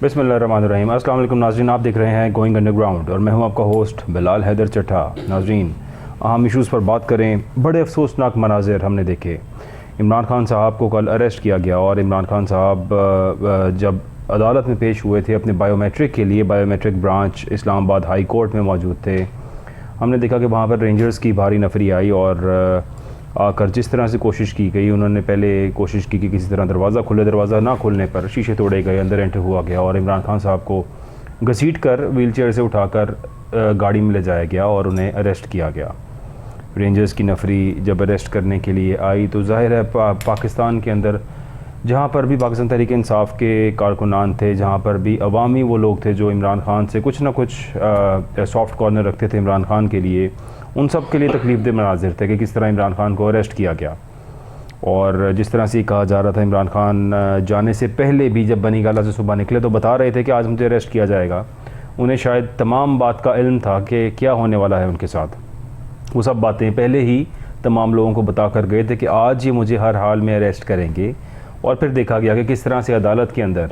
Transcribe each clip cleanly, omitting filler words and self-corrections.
बिस्मिल्लाहिर्रहमानिर्रहीम। अस्सलाम वालेकुम नाज़रीन, आप देख रहे हैं गोइंग अंडरग्राउंड और मैं हूं आपका होस्ट बिलाल हैदर चट्टा। नाज़रीन, अहम इशूज़ पर बात करें। बड़े अफसोसनाक मनाज़िर हमने देखे। इमरान खान साहब को कल अरेस्ट किया गया और इमरान खान साहब जब अदालत में पेश हुए थे अपने बायोमेट्रिक के लिए, biometric branch Islamabad high court में मौजूद थे, हमने देखा कि वहाँ पर रेंजर्स की भारी नफरी आई और आकर जिस तरह से कोशिश की गई, उन्होंने पहले कोशिश की कि किसी तरह दरवाज़ा खुले, दरवाज़ा ना खुलने पर शीशे तोड़े गए, अंदर एंटर हुआ गया और इमरान खान साहब को घसीट कर व्हील चेयर से उठाकर गाड़ी में ले जाया गया और उन्हें अरेस्ट किया गया। रेंजर्स की नफरी जब अरेस्ट करने के लिए आई तो जाहिर है पाकिस्तान के अंदर, जहाँ पर भी पाकिस्तान तहरीक इंसाफ के कारकुनान थे, जहाँ पर भी अवामी वो लोग थे जो इमरान खान से कुछ ना कुछ सॉफ्ट कॉर्नर रखते थे इमरान खान के लिए, उन सब के लिए तकलीफ दे मनाजिर थे कि किस तरह इमरान खान को अरेस्ट किया गया। और जिस तरह से कहा जा रहा था, इमरान खान जाने से पहले भी जब बनी गाला से सुबह निकले तो बता रहे थे कि आज मुझे अरेस्ट किया जाएगा। उन्हें शायद तमाम बात का इल्म था कि क्या होने वाला है उनके साथ। वो सब बातें पहले ही तमाम लोगों को बता कर गए थे कि आज ये मुझे हर हाल में अरेस्ट करेंगे। और फिर देखा गया कि किस तरह से अदालत के अंदर,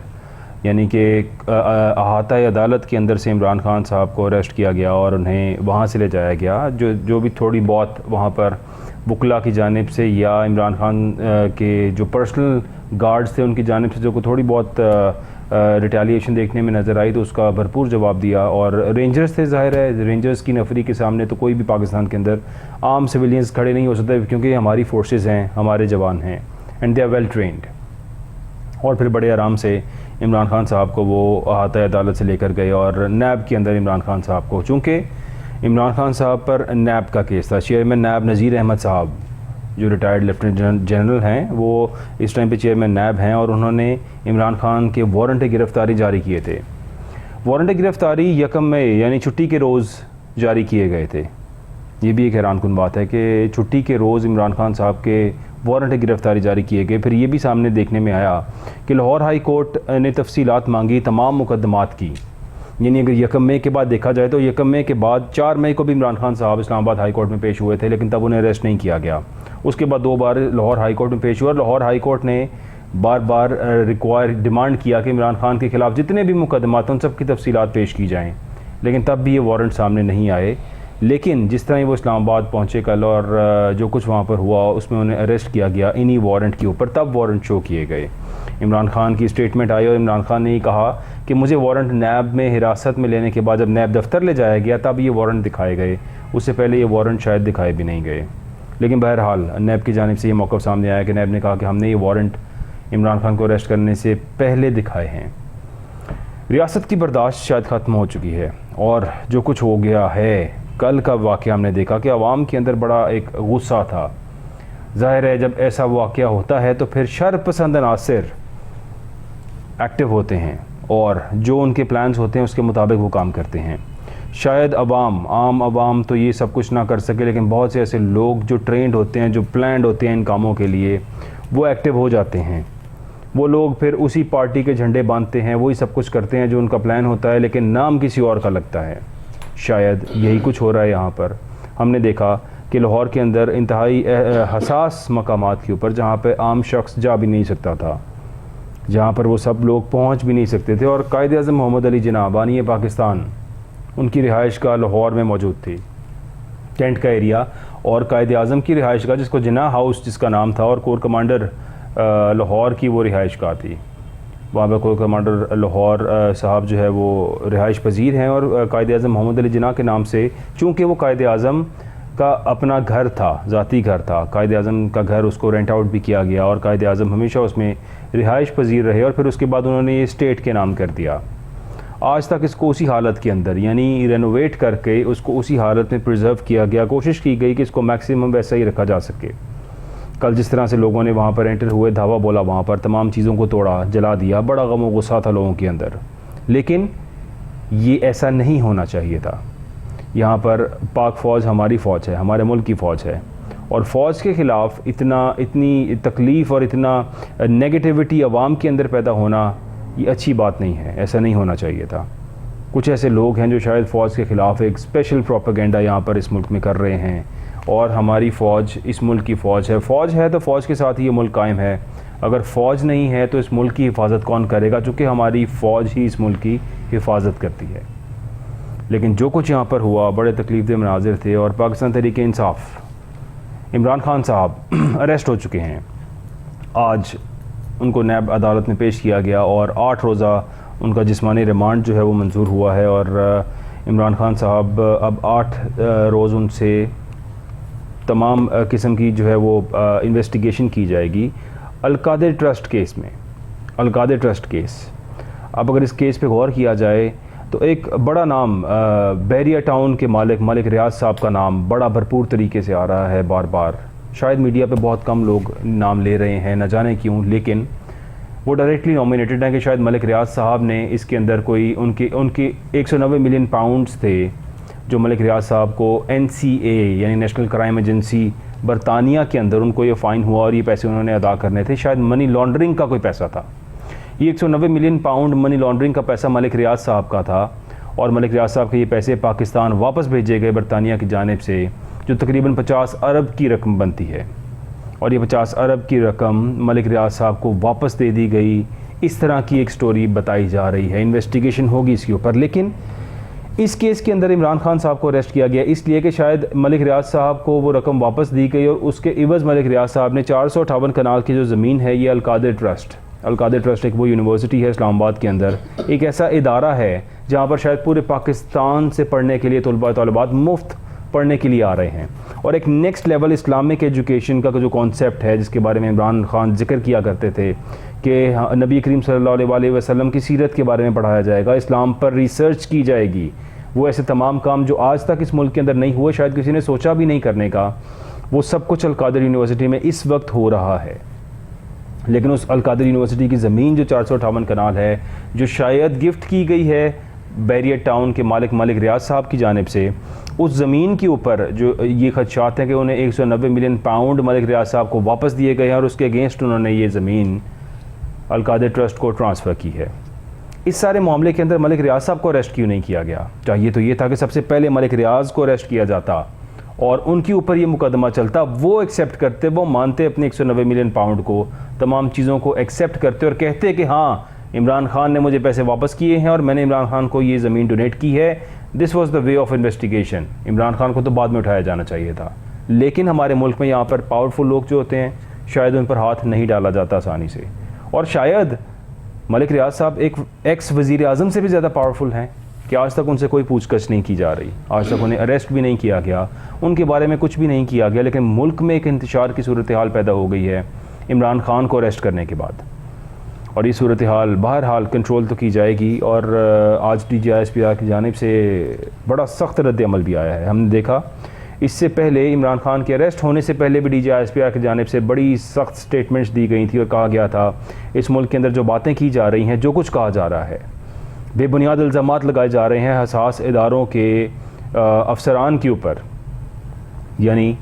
यानी कि अहाता अदालत के अंदर से इमरान खान साहब को अरेस्ट किया गया और उन्हें वहाँ से ले जाया गया। जो भी थोड़ी बहुत वहाँ पर वकला की जानिब से या इमरान खान के जो पर्सनल गार्ड्स थे उनकी जानिब से जो थोड़ी बहुत रिटेलिएशन देखने में नज़र आई, तो उसका भरपूर जवाब दिया। और रेंजर्स थे, ज़ाहिर है रेंजर्स की नफरी के सामने तो कोई भी पाकिस्तान के अंदर आम सिविलियंस खड़े नहीं हो सकते, क्योंकि हमारी फोर्सेस हैं, हमारे जवान हैं and they are well trained. और फिर बड़े आराम से इमरान खान साहब को वो अहाता अदालत से लेकर गए और नैब के अंदर इमरान खान साहब को, चूँकि इमरान खान साहब पर नैब का केस था, चेयरमैन नैब नज़ीर अहमद साहब जो रिटायर्ड लेफ्टिनेंट जनरल हैं, वो इस टाइम पे चेयरमैन नैब हैं और उन्होंने इमरान खान के वारंट गिरफ़्तारी जारी किए थे। वारंट गिरफ़्तारी 1 मई यानी छुट्टी के रोज़ जारी किए गए थे। ये भी एक हैरानकुन बात है कि छुट्टी के रोज़ इमरान खान साहब के वारंट गिरफ़्तारी जारी किए गए। फिर ये भी सामने देखने में आया कि लाहौर हाई कोर्ट ने तफसीलात मांगी तमाम मुकदमात की, यानी अगर 1 मई के बाद देखा जाए तो 1 मई के बाद 4 मई को भी इमरान खान साहब इस्लामाबाद हाई कोर्ट में पेश हुए थे, लेकिन तब उन्हें अरेस्ट नहीं किया गया। उसके बाद 2 बार लाहौर हाई कोर्ट में पेश हुआ और लाहौर हाई कोर्ट ने बार बार डिमांड किया कि इमरान खान के ख़िलाफ़ जितने भी मुकदमात हैं उन सब की तफसीलात पेश की जाएँ, लेकिन तब भी ये वारंट सामने नहीं आए। लेकिन जिस तरह वो इस्लामाबाद पहुँचे कल और जो कुछ वहाँ पर हुआ उसमें उन्हें अरेस्ट किया गया इन्हीं वारंट के ऊपर, तब वारंट शो किए गए। इमरान खान की स्टेटमेंट आई और इमरान खान ने ये कहा कि मुझे वारंट नैब में हिरासत में लेने के बाद जब नैब दफ्तर ले जाया गया तब ये वारंट दिखाए गए, उससे पहले ये वारंट शायद दिखाए भी नहीं गए। लेकिन बहरहाल नैब की जानिब से ये मौक़िफ़ सामने आया कि नैब ने कहा कि हमने ये वारंट इमरान खान को अरेस्ट करने से पहले दिखाए हैं। रियासत की बर्दाश्त शायद ख़त्म हो चुकी है और जो कुछ हो गया है, कल का वाक़या हमने देखा कि आवाम के अंदर बड़ा एक गुस्सा था। ज़ाहिर है जब ऐसा वाक़या होता है तो फिर शर पसंद अनासिर एक्टिव होते हैं और जो उनके प्लान्स होते हैं उसके मुताबिक वो काम करते हैं। शायद आम आवाम तो ये सब कुछ ना कर सके, लेकिन बहुत से ऐसे लोग जो ट्रेंड होते हैं, जो प्लान्ड होते हैं इन कामों के लिए, वो एक्टिव हो जाते हैं। वो लोग फिर उसी पार्टी के झंडे बांधते हैं, वही सब कुछ करते हैं जो उनका प्लान होता है, लेकिन नाम किसी और का लगता है। शायद यही कुछ हो रहा है यहाँ पर। हमने देखा कि लाहौर के अंदर इंतहाई हसास मकामात के ऊपर, जहाँ पे आम शख्स जा भी नहीं सकता था, जहाँ पर वो सब लोग पहुँच भी नहीं सकते थे, और कायद आज़म मोहम्मद अली जिन्ना बानी पाकिस्तान, उनकी रिहाइश का लाहौर में मौजूद थी, टेंट का एरिया, और कायद आज़म की रिहाइश का जिसको जिन्ना हाउस जिसका नाम था, और कोर कमांडर लाहौर की वो रिहाइश का थी। वहाँ पर कोर कमांडर लाहौर साहब जो है वो रिहाइश पजीर हैं और कायद आज़म मोहम्मद अली जिन्ना के नाम से, चूँकि वो कायद आज़म का अपना घर था, ज़ाती घर था, कायद आज़म का घर, उसको रेंट आउट भी किया गया और कायद आज़म हमेशा उसमें रिहाइश पजीर रहे और फिर उसके बाद उन्होंने ये स्टेट के नाम कर दिया। आज तक इसको उसी हालत के अंदर, यानी रेनोवेट करके उसको उसी हालत में प्रिजर्व किया गया, कोशिश की गई कि इसको मैक्सिमम वैसा ही रखा जा सके। कल जिस तरह से लोगों ने वहाँ पर एंटर हुए, धावा बोला, वहाँ पर तमाम चीज़ों को तोड़ा, जला दिया, बड़ा गम और गुस्सा था लोगों के अंदर। लेकिन ये ऐसा नहीं होना चाहिए था। यहाँ पर पाक फ़ौज हमारी फ़ौज है, हमारे मुल्क की फ़ौज है, और फ़ौज के ख़िलाफ़ इतनी तकलीफ़ और इतना नेगेटिविटी आवाम के अंदर पैदा होना, ये अच्छी बात नहीं है, ऐसा नहीं होना चाहिए था। कुछ ऐसे लोग हैं जो शायद फ़ौज के ख़िलाफ़ एक स्पेशल प्रोपेगेंडा यहाँ पर इस मुल्क में कर रहे हैं, और हमारी फ़ौज इस मुल्क की फ़ौज है तो फ़ौज के साथ ही ये मुल्क कायम है। अगर फ़ौज नहीं है तो इस मुल्क की हिफाजत कौन करेगा, चूँकि हमारी फ़ौज ही इस मुल्क की हिफाजत करती है। लेकिन जो कुछ यहाँ पर हुआ बड़े तकलीफ़देह मनाजिर थे, और पाकिस्तान तहरीक इंसाफ इमरान खान साहब अरेस्ट हो चुके हैं। आज उनको नैब अदालत में पेश किया गया और 8 रोज़ा उनका जिस्मानी रिमांड जो है वो मंजूर हुआ है, और इमरान खान साहब अब 8 रोज़ उनसे तमाम किस्म की जो है वो इन्वेस्टिगेशन की जाएगी अलकादिर ट्रस्ट केस में। अलकादिर ट्रस्ट केस, अब अगर इस केस पे गौर किया जाए तो एक बड़ा नाम बैरिया टाउन के मलिक रियाज साहब का नाम बड़ा भरपूर तरीके से आ रहा है बार बार। शायद मीडिया पे बहुत कम लोग नाम ले रहे हैं, न जाने क्यों, लेकिन वो डायरेक्टली नॉमिनेटेड हैं कि शायद मलिक रियाज साहब ने इसके अंदर कोई उनके 190 मिलियन पाउंड्स थे जो मलिक रियाज साहब को NCA यानी नेशनल क्राइम एजेंसी बरतानिया के अंदर उनको ये फ़ाइन हुआ और ये पैसे उन्होंने अदा करने थे। शायद मनी लॉन्ड्रिंग का कोई पैसा था। ये 190 मिलियन पाउंड मनी लॉन्ड्रिंग का पैसा मलिक रियाज साहब का था, और मलिक रियाज साहब के ये पैसे पाकिस्तान वापस भेजे गए बरतानिया की जानिब से, जो तकरीबन 50 अरब की रकम बनती है, और ये 50 अरब की रकम मलिक रियाज साहब को वापस दे दी गई। इस तरह की एक स्टोरी बताई जा रही है। इन्वेस्टिगेशन होगी इसके ऊपर, लेकिन इस केस के अंदर इमरान खान साहब को अरेस्ट किया गया इसलिए कि शायद मलिक रियाज साहब को वो रकम वापस दी गई, और उसके इवज़ मलिक रियाज साहब ने 458 कनाल की जो ज़मीन है, ये अलकादिर ट्रस्ट एक वो यूनिवर्सिटी है इस्लामाबाद के अंदर, एक ऐसा इदारा है जहाँ पर शायद पूरे पाकिस्तान से पढ़ने के लिए तलबात मुफ्त पढ़ने के लिए आ रहे हैं, और एक नेक्स्ट लेवल इस्लामिक एजुकेशन का जो कॉन्सेप्ट है जिसके बारे में इमरान खान जिक्र किया करते थे कि नबी करीम सल्लल्लाहु अलैहि वसल्लम की सीरत के बारे में पढ़ाया जाएगा, इस्लाम पर रिसर्च की जाएगी। वो ऐसे तमाम काम जो आज तक इस मुल्क के अंदर नहीं हुए, शायद किसी ने सोचा भी नहीं करने का, वो सब कुछ अलकादिर यूनिवर्सिटी में इस वक्त हो रहा है। लेकिन उस अलकादिर यूनिवर्सिटी की ज़मीन जो 458 कनाल है, जो शायद गिफ्ट की गई है बैरिया टाउन के मलिक रियाज साहब की जानिब से, उस ज़मीन के ऊपर जो ये खदशात हैं कि उन्हें 190 मिलियन पाउंड मलिक रियाज साहब को वापस दिए गए हैं, और उसके अगेंस्ट उन्होंने ये ज़मीन अलकादिर ट्रस्ट को ट्रांसफ़र की है। इस सारे मामले के अंदर मलिक रियाज साहब को अरेस्ट क्यों नहीं किया गया? चाहिए तो ये था कि सबसे पहले मलिक रियाज को अरेस्ट किया जाता और उनके ऊपर ये मुकदमा चलता, वो एक्सेप्ट करते, वो मानते अपने 190 मिलियन पाउंड को, तमाम चीज़ों को एक्सेप्ट करते और कहते कि हाँ इमरान खान ने मुझे पैसे वापस किए हैं और मैंने इमरान खान को ये ज़मीन डोनेट की है। This was the way of investigation. Imran Khan को तो बाद में उठाया जाना चाहिए था, लेकिन हमारे मुल्क में यहाँ पर पावरफुल लोग जो होते हैं शायद उन पर हाथ नहीं डाला जाता आसानी से, और शायद मलिक रियाज साहब एक एक्स वज़ीर आज़म से भी ज़्यादा पावरफुल हैं कि आज तक उनसे कोई पूछताछ नहीं की जा रही, आज तक उन्हें अरेस्ट भी नहीं किया गया, उनके बारे में कुछ भी नहीं किया गया। लेकिन मुल्क में एक इंतशार की सूरत हाल पैदा हो गई है इमरान खान को अरेस्ट करने के बाद, और ये सूरत हाल बहरहाल कंट्रोल तो की जाएगी। और आज DGISPR की जानिब से बड़ा सख्त रद्द अमल भी आया है। हमने देखा इससे पहले इमरान खान के अरेस्ट होने से पहले भी DGISPR की जानिब से बड़ी सख्त स्टेटमेंट्स दी गई थी और कहा गया था इस मुल्क के अंदर जो बातें की जा रही हैं, जो कुछ कहा जा रहा है, बेबुनियाद इल्ज़ामात लगाए जा रहे हैं हसास इदारों के अफसरान के ऊपर। यानी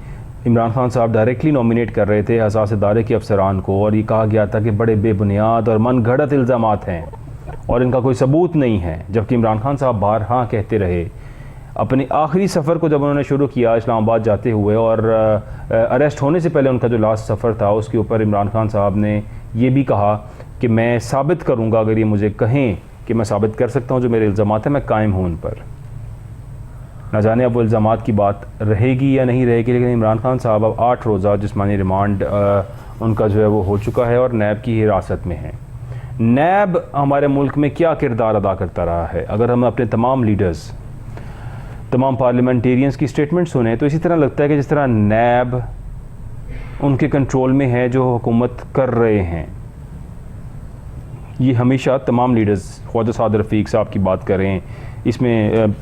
इमरान खान साहब डायरेक्टली नॉमिनेट कर रहे थे हसास इदारे के अफसरान को, और ये कहा गया था कि बड़े बेबुनियाद और मन घड़त इल्ज़ामात हैं और इनका कोई सबूत नहीं है। जबकि इमरान खान साहब बार हाँ कहते रहे। अपने आखिरी सफ़र को जब उन्होंने शुरू किया इस्लामाबाद जाते हुए, और अरेस्ट होने से पहले उनका जो लास्ट सफ़र था उसके ऊपर इमरान खान साहब ने ये भी कहा कि मैं साबित करूँगा, अगर ये मुझे कहें कि मैं साबित कर सकता हूँ जो मेरे इल्ज़ामात हैं, मैं कायम हूँ उन पर। न जाने अब वो इल्ज़ामात की बात रहेगी या नहीं रहेगी, लेकिन इमरान खान साहब अब 8 रोज़ा जिस्मानी रिमांड उनका जो है वो हो चुका है और नैब की हिरासत में है। नैब हमारे मुल्क में क्या किरदार अदा करता रहा है? अगर हम अपने तमाम लीडर्स, तमाम पार्लियामेंटेरियंस की स्टेटमेंट सुने तो इसी तरह लगता है कि जिस तरह नैब उनके कंट्रोल में है जो हुकूमत कर रहे हैं। ये हमेशा तमाम लीडर्स, ख्वाजा साद रफ़ीक साहब की बात करें, इसमें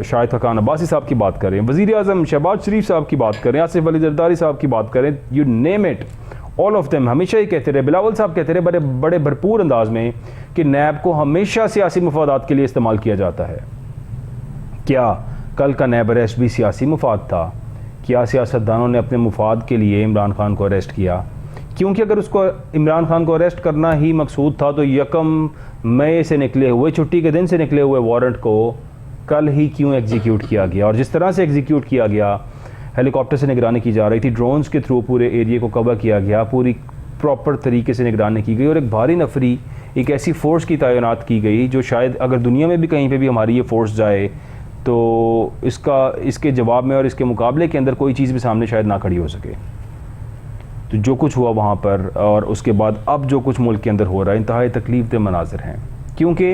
शाहिद खान अब्बासी साहब की बात करें, वज़ीर आज़म शहबाज शरीफ साहब की बात करें, आसिफ अली ज़रदारी साहब की बात करें, you name it, all of them हमेशा ही कहते रहे, बिलावल साहब कहते रहे बड़े भरपूर अंदाज में कि नैब को हमेशा सियासी मफादात के लिए इस्तेमाल किया जाता है। क्या कल का नैब अरेस्ट भी सियासी मुफाद था? क्या सियासतदानों ने अपने मुफाद के लिए इमरान खान को अरेस्ट किया? क्योंकि अगर उसको इमरान खान को अरेस्ट करना ही मकसूद था तो 1 मई से निकले हुए, छुट्टी के दिन से निकले हुए वारंट को कल ही क्यों एग्जीक्यूट किया गया? और जिस तरह से एग्जीक्यूट किया गया, हेलीकॉप्टर से निगरानी की जा रही थी, ड्रोन्स के थ्रू पूरे एरिया को कवर किया गया, पूरी प्रॉपर तरीके से निगरानी की गई और एक भारी नफरी एक ऐसी फ़ोर्स की तैनात की गई जो शायद अगर दुनिया में भी कहीं पे भी हमारी ये फ़ोर्स जाए तो इसके जवाब में और इसके मुकाबले के अंदर कोई चीज़ भी सामने शायद ना खड़ी हो सके। तो जो कुछ हुआ वहाँ पर और उसके बाद अब जो कुछ मुल्क के अंदर हो रहा है इंतहाई तकलीफ दे मनाज़र हैं, क्योंकि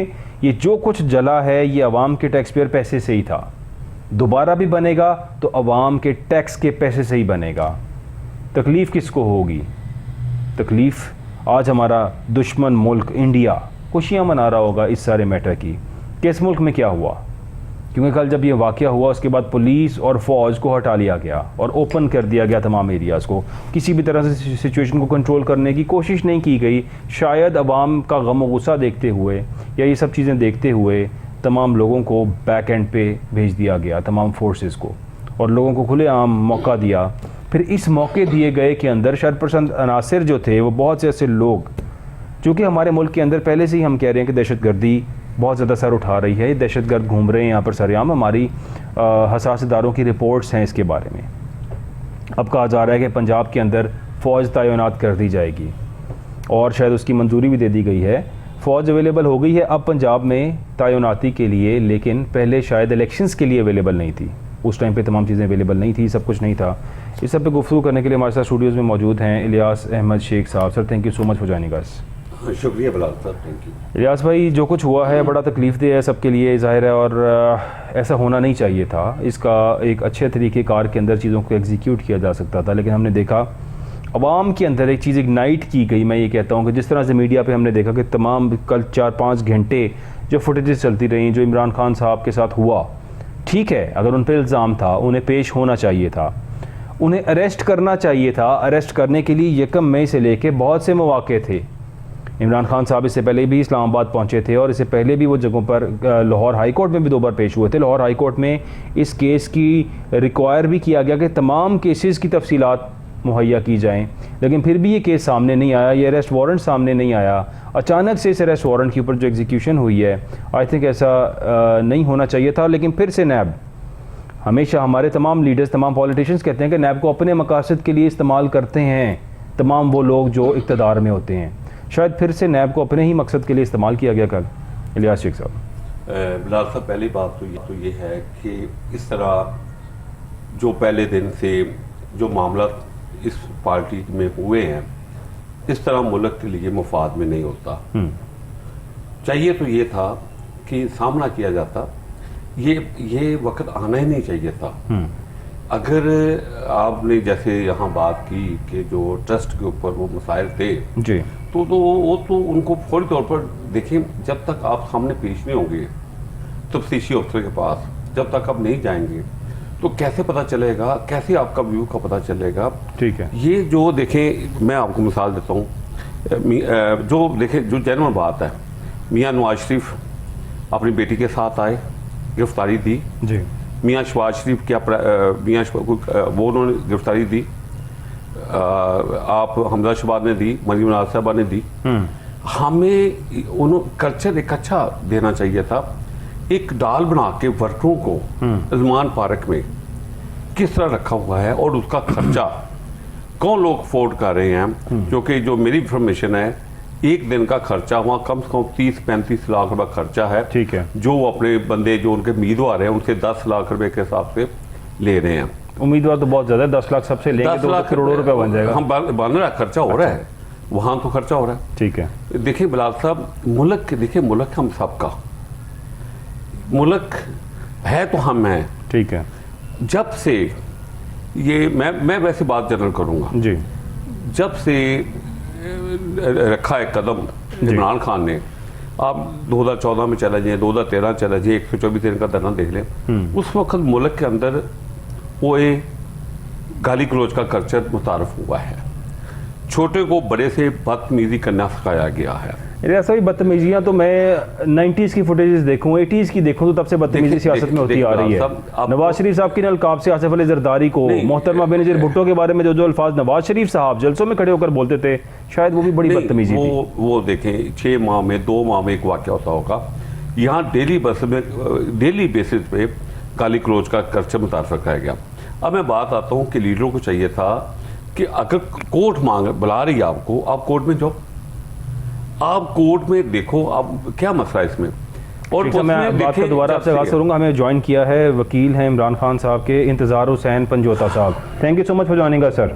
ये जो कुछ जला है ये अवाम के टैक्स पेयर पैसे से ही था, दोबारा भी बनेगा तो अवाम के टैक्स के पैसे से ही बनेगा। तकलीफ़ किसको होगी? तकलीफ़ आज हमारा दुश्मन मुल्क इंडिया खुशियाँ मना रहा होगा इस सारे मैटर की कि इस मुल्क में क्या हुआ, क्योंकि कल जब ये वाक़या हुआ उसके बाद पुलिस और फ़ौज को हटा लिया गया और ओपन कर दिया गया तमाम एरियाज़ को। किसी भी तरह से सिचुएशन को कंट्रोल करने की कोशिश नहीं की गई। शायद अवाम का गम और गुस्सा देखते हुए या ये सब चीज़ें देखते हुए तमाम लोगों को बैक एंड पे भेज दिया गया, तमाम फोर्सेस को, और लोगों को खुलेआम मौका दिया। फिर इस मौके दिए गए के अंदर शरपसंद अनासर जो थे वो बहुत से ऐसे लोग, चूँकि हमारे मुल्क के अंदर पहले से ही हम कह रहे हैं कि दहशतगर्दी बहुत ज़्यादा सर उठा रही है, दहशतगर्द घूम रहे हैं यहाँ पर सरेआम, हमारी हसास इदारों की रिपोर्ट्स हैं इसके बारे में। अब कहा जा रहा है कि पंजाब के अंदर फ़ौज तैनात कर दी जाएगी और शायद उसकी मंजूरी भी दे दी गई है। फ़ौज अवेलेबल हो गई है अब पंजाब में तैनाती के लिए, लेकिन पहले शायद इलेक्शंस के लिए अवेलेबल नहीं थी। उस टाइम पे तमाम चीज़ें अवेलेबल नहीं थी, सब कुछ नहीं था। इस सब पे गुफ्तगू करने के लिए हमारे साथ स्टूडियोज़ में मौजूद हैं इलियास अहमद शेख साहब। Sir thank you so much for joining us. शुक्रिया बिलाल साहब, थैंक यू। इलियास भाई, जो कुछ हुआ है बड़ा तकलीफ़देह है सबके लिए, ज़ाहिर है, और ऐसा होना नहीं चाहिए था। इसका एक अच्छे तरीक़ेकार के अंदर चीज़ों को एग्जीक्यूट किया जा सकता था, लेकिन हमने देखा अवाम के अंदर एक चीज़ इग्नाइट की गई। मैं ये कहता हूँ कि जिस तरह से मीडिया पे हमने देखा कि तमाम कल 4-5 घंटे जो फुटेजेस चलती रहीं जो इमरान खान साहब के साथ हुआ, ठीक है, अगर उन पर इल्ज़ाम था उन्हें पेश होना चाहिए था, उन्हें अरेस्ट करना चाहिए था। अरेस्ट करने के लिए 1 मई से लेके बहुत से मौके थे। इमरान खान साहब इससे पहले भी इस्लामाबाद पहुंचे थे और इससे पहले भी वो जगहों पर लाहौर हाई कोर्ट में भी 2 बार पेश हुए थे। लाहौर हाई कोर्ट में इस केस की रिक्वायर भी किया गया कि तमाम केसेस की तफसीलात मुहैया की जाएं, लेकिन फिर भी ये केस सामने नहीं आया, ये अरेस्ट वारंट सामने नहीं आया। अचानक से इस अरेस्ट वारंट के ऊपर जो एग्जीक्यूशन हुई है, आई थिंक ऐसा नहीं होना चाहिए था। लेकिन फिर से नैब, हमेशा हमारे तमाम लीडर्स, तमाम पॉलिटिशियंस कहते हैं कि नैब को अपने मकासद के लिए इस्तेमाल करते हैं तमाम वो लोग जो इक़्तिदार में होते हैं। शायद फिर से नैब को अपने ही मकसद के लिए इस्तेमाल किया गया कल। इलियास शेख साहब। बिलाल साहब, पहली बात तो ये है कि इस तरह जो पहले दिन से जो मामला इस पार्टी में हुए हैं, इस तरह मुल्क के लिए मुफाद में नहीं होता। चाहिए तो ये था कि सामना किया जाता, ये वक्त आना ही नहीं चाहिए था। अगर आपने जैसे यहाँ बात की कि जो ट्रस्ट के ऊपर वो मसाइल थे जी, तो वो तो उनको फौरी तौर पर देखें, जब तक आप सामने पेश नहीं होंगे तफ्तीशी अफसर के पास, जब तक आप नहीं जाएंगे तो कैसे पता चलेगा, कैसे आपका व्यू का पता चलेगा? ठीक है। ये जो देखें, मैं आपको मिसाल देता हूँ, जो देखें, जो जेन्युइन बात है, मियाँ नवाज शरीफ अपनी बेटी के साथ आए, गिरफ्तारी दी जी। मियाँ शहबाज शरीफ क्या वो उन्होंने गिरफ्तारी दी, आप हमजा शहबाज ने दी, मरीम नवाज साहबा ने दी। हमें उन्होंने कल्चर एक अच्छा देना चाहिए था, एक डाल बना के वर्करों को इल्मान पार्क में किस तरह रखा हुआ है और उसका खर्चा कौन लोग अफोर्ड कर रहे हैं। क्योंकि जो मेरी इंफॉर्मेशन है, एक दिन का खर्चा वहाँ कम से कम 30-35 लाख रुपए खर्चा है। ठीक है। जो अपने बंदे जो उनके उम्मीदवार हैं उनसे 10 लाख रुपए के हिसाब से ले रहे हैं। उम्मीदवार तो बहुत ज़्यादा है, 10 लाख सबसे लेंगे 10 तो लाख करोड़ों रुपए बन जाएगा। हम बन रहा खर्चा हो रहा है, वहाँ तो खर्चा हो रहा है। ठीक है। देखिए बिलाल साहब, मुल्क देखिए, मुल्क हम सबका मुल्क है, तो हम हैं। ठीक है। जब से ये मैं वैसे बात जनरल करूँगा जी, जब से रखा है कदम इमरान खान ने, आप 2014 में चला जाए, 2013 चला जाए, 124 दिन का धरना देख लें, उस वक्त मुल्क के अंदर वो गाली गलौज का कल्चर मुतारफ हुआ है। छोटे को बड़े से बदतमीजी करना सिखाया गया है। ऐसा ही बदतमीजियाँ तो मैं 90s की फुटेजेस देखूँ, 80s की देखूँ, तो तब से बदतमीजी सियासत में होती आ रही है। नवाज शरीफ साहब की नलकाब से आसिफ अली जरदारी को, मोहतरमा बेनज़ीर भुट्टो के बारे में जो अल्फाज नवाज शरीफ साहब जलसों में खड़े होकर बोलते थे, शायद वो भी बड़ी बदतमीजी थी। वो देखें, 6 माह में 2 माह में एक वाक़या होता होगा। यहाँ डेली बेसिस पे गाली गलौज का कल्चर मुतारफ रखा गया। अब मैं बात आता हूँ कि लीडरों को चाहिए था कि अगर कोर्ट बुला रही है आपको, आप कोर्ट में जाओ, आप कोर्ट में देखो, आप क्या मसला है इसमें। और मैं बात को दोबारा आपसे आगाज़ करूँगा। हमें ज्वाइन किया है वकील हैं इमरान खान साहब के इंतज़ार Hussain Panjota sahab. Thank you so much for joining us sir.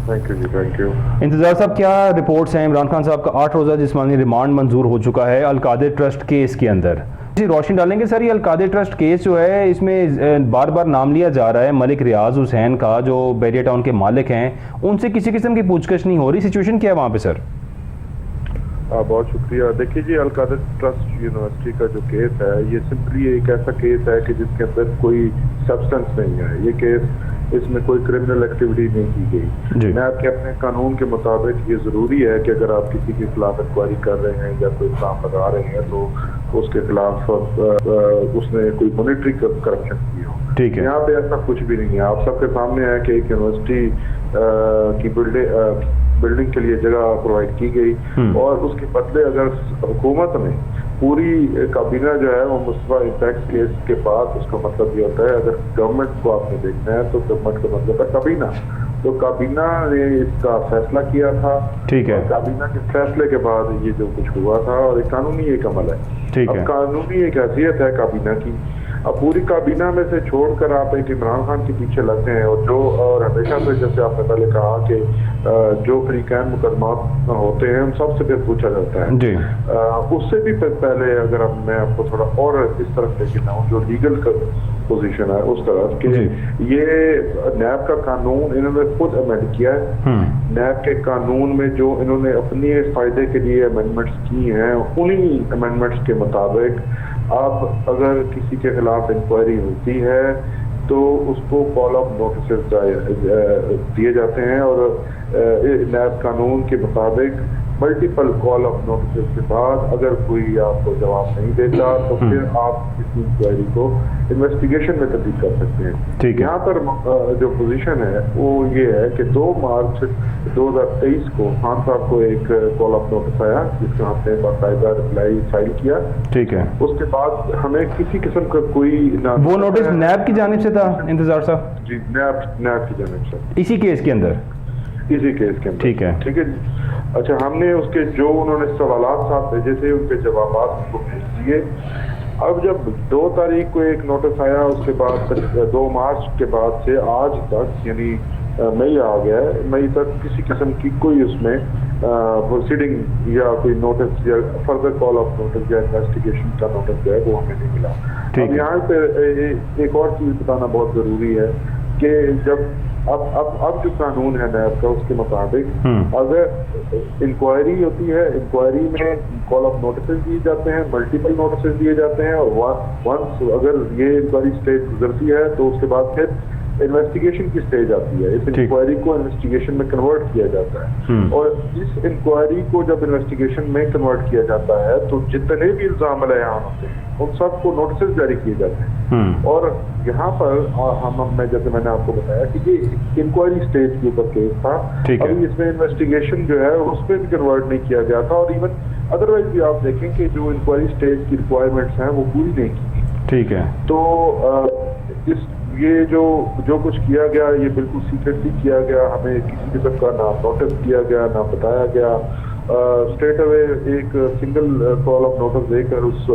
Thank you ji, thank you. Intezar sahab, क्या रिपोर्ट्स हैं? इमरान खान साहब का 8 रोज़ा जिस्मानी रिमांड मंजूर हो चुका है अलकादिर ट्रस्ट केस के अंदर। जी रोशनी डालेंगे सर, ये अलकादिर ट्रस्ट केस जो है इसमें बार बार नाम लिया जा रहा है मलिक रियाज हुसैन का, जो बैरिया टाउन के मालिक हैं, उनसे किसी किस्म की पूछताछ नहीं हो रही। सिचुएशन क्या है वहाँ पे सर? बहुत शुक्रिया। देखिए जी, अलकादिर ट्रस्ट यूनिवर्सिटी का जो केस है, ये सिंपली एक ऐसा केस है कि जिसके अंदर कोई सब्सटेंस नहीं है। ये केस, इसमें कोई क्रिमिनल एक्टिविटी नहीं की गई। मैं आपके अपने कानून के मुताबिक ये ज़रूरी है कि अगर आप किसी के खिलाफ इंक्वायरी कर रहे हैं या कोई इल्ज़ाम लगा रहे हैं तो उसके खिलाफ उसने कोई मॉनिटरी करप्शन की हो। ठीक है, यहाँ पे ऐसा कुछ भी नहीं है। आप सबके सामने है कि एक यूनिवर्सिटी की बिल्डिंग के लिए जगह प्रोवाइड की गई और उसके बदले अगर हुकूमत ने पूरी काबीना जो है वो मुस्तफा इंपैक्ट केस के बाद, उसका मतलब ये होता है अगर गवर्नमेंट को आपने देखना है तो गवर्नमेंट का मतलब है काबीना। तो काबीना ने इसका फैसला किया था। ठीक है, काबीना के फैसले के बाद ये जो कुछ हुआ था और एक कानूनी एक अमल है। ठीक है, अब कानूनी एक हैसियत है काबीना की। अब पूरी काबीना में से छोड़कर आप एक इमरान खान के पीछे लगते हैं और हमेशा से, जैसे आपने पहले कहा कि जो फरीकैन मुकदमात होते हैं उन सबसे फिर पूछा जाता है जी। उससे भी पहले अगर मैं आपको थोड़ा और इस तरफ लेके जाऊँ, जो लीगल पोजीशन है उस तरफ कि ये नैब का कानून इन्होंने खुद अमेंड किया है। नैब के कानून में जो इन्होंने अपने फायदे के लिए अमेंडमेंट्स की हैं, उन्हीं अमेंडमेंट्स के मुताबिक अब अगर किसी के खिलाफ इंक्वायरी होती है तो उसको कॉल ऑफ नोटिस दिए जाते हैं और नैब कानून के मुताबिक मल्टीपल कॉल ऑफ नोटिस के बाद अगर कोई आपको जवाब नहीं देता तो फिर आप इस इंक्वायरी को इन्वेस्टिगेशन में तब्दील कर सकते हैं। ठीक है। यहाँ पर जो पोजीशन है वो ये है कि 2 मार्च 2023 को खान साहब को एक कॉल ऑफ नोटिस आया जिसके हमने बाकायदा रिप्लाई फाइल किया। ठीक है, उसके बाद हमें किसी किस्म का कोई वो नोटिस नैब की जानिब से था इंतजार साहब? जी, नैब की जानिब से, इसी केस के अंदर? इसी केस के अंदर। ठीक है, ठीक है जी। अच्छा, हमने उसके जो उन्होंने सवालात साथ भेजे थे उनके जवाब उनको भेज दिए। अब जब 2 तारीख को एक नोटिस आया, उसके बाद 2 मार्च के बाद से आज तक, यानी मई आ गया है, मई तक किसी किस्म की कोई उसमें प्रोसीडिंग या कोई नोटिस या फर्दर कॉल ऑफ नोटिस या इन्वेस्टिगेशन का नोटिस जो है वो हमें नहीं मिला। अब यहाँ पे एक और चीज बताना बहुत जरूरी है कि जब अब जो कानून है नैब का उसके मुताबिक अगर इंक्वायरी होती है, इंक्वायरी में कॉल ऑफ नोटिस दिए जाते हैं, मल्टीपल नोटिस दिए जाते हैं और वंस अगर ये इंक्वायरी स्टेज गुजरती है तो उसके बाद फिर इन्वेस्टिगेशन की स्टेज आती है। इस इंक्वायरी को इन्वेस्टिगेशन में कन्वर्ट किया जाता है और इस इंक्वायरी को जब इन्वेस्टिगेशन में कन्वर्ट किया जाता है तो जितने भी इल्जाम लयान होते हैं उन सबको नोटिस जारी किए जाते हैं। और यहाँ पर मैं जैसे मैंने आपको बताया कि ये इंक्वायरी स्टेज के ऊपर केस था, अभी इसमें इन्वेस्टिगेशन जो है उसमें भी कन्वर्ट नहीं किया गया था और इवन अदरवाइज भी आप देखें कि जो इंक्वायरी स्टेज की रिक्वायरमेंट्स हैं वो पूरी नहीं की गई। ठीक है, तो ये जो कुछ किया गया ये बिल्कुल सीक्रेटली किया गया। हमें किसी किस्म का ना नोटिस दिया गया ना बताया गया। स्ट्रेट अवे एक सिंगल कॉल ऑफ नोटिस देकर उस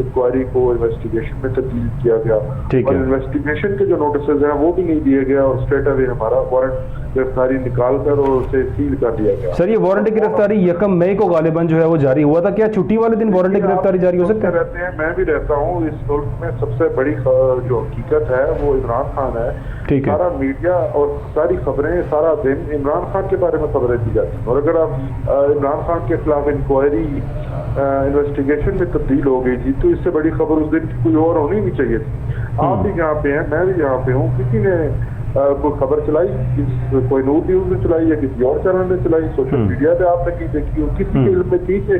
इंक्वायरी को इन्वेस्टिगेशन में तब्दील किया गया और इन्वेस्टिगेशन के जो नोटिस हैं वो भी नहीं दिए गया और स्ट्रेट अवे हमारा वारंट गिरफ्तारी निकाल कर और उसे सील कर दिया गया। सर, ये वारंट गिरफ्तारी 1 मई को गालिबन जो है वो जारी हुआ था, क्या छुट्टी वाले दिन वारंट गिरफ्तारी जारी हो सकता है? रहते हैं, मैं भी रहता हूँ इस मुल्क में। सबसे बड़ी जो हकीकत है वो इमरान खान है। ठीक है, सारा मीडिया और सारी खबरें सारा दिन इमरान खान के बारे में खबरें दी जाती हैं और अगर आप इमरान खान के खिलाफ इंक्वायरी इन्वेस्टिगेशन में तब्दील हो गई थी तो इससे बड़ी खबर उस दिन की कोई और होनी नहीं चाहिए थी। आप भी यहाँ पे हैं, मैं भी यहाँ पे हूँ, किसी ने कोई खबर चलाई, कोई न्यूज ने चलाई या किसी और चैनल ने चलाई, सोशल मीडिया पे आपने की देखी हो, किसी के इल्म में थी कि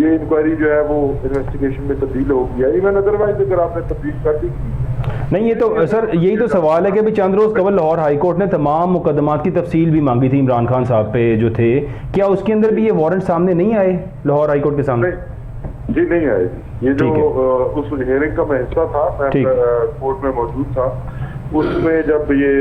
ये इंक्वायरी जो है वो इन्वेस्टिगेशन में तब्दील हो गया। इवन अदरवाइज अगर आपने तब्दील कर दी नहीं। ये तो सर यही तो सवाल है कि अभी चंद रोज कबल लाहौर हाई कोर्ट ने तमाम मुकदमात की तफसील भी मांगी थी इमरान खान साहब पे जो थे, क्या उसके अंदर भी ये वारंट सामने नहीं आए लाहौर हाई कोर्ट के सामने? जी नहीं आए। ये जो उस हियरिंग का मैं हिस्सा था, मैं कोर्ट में मौजूद था उसमें जब ये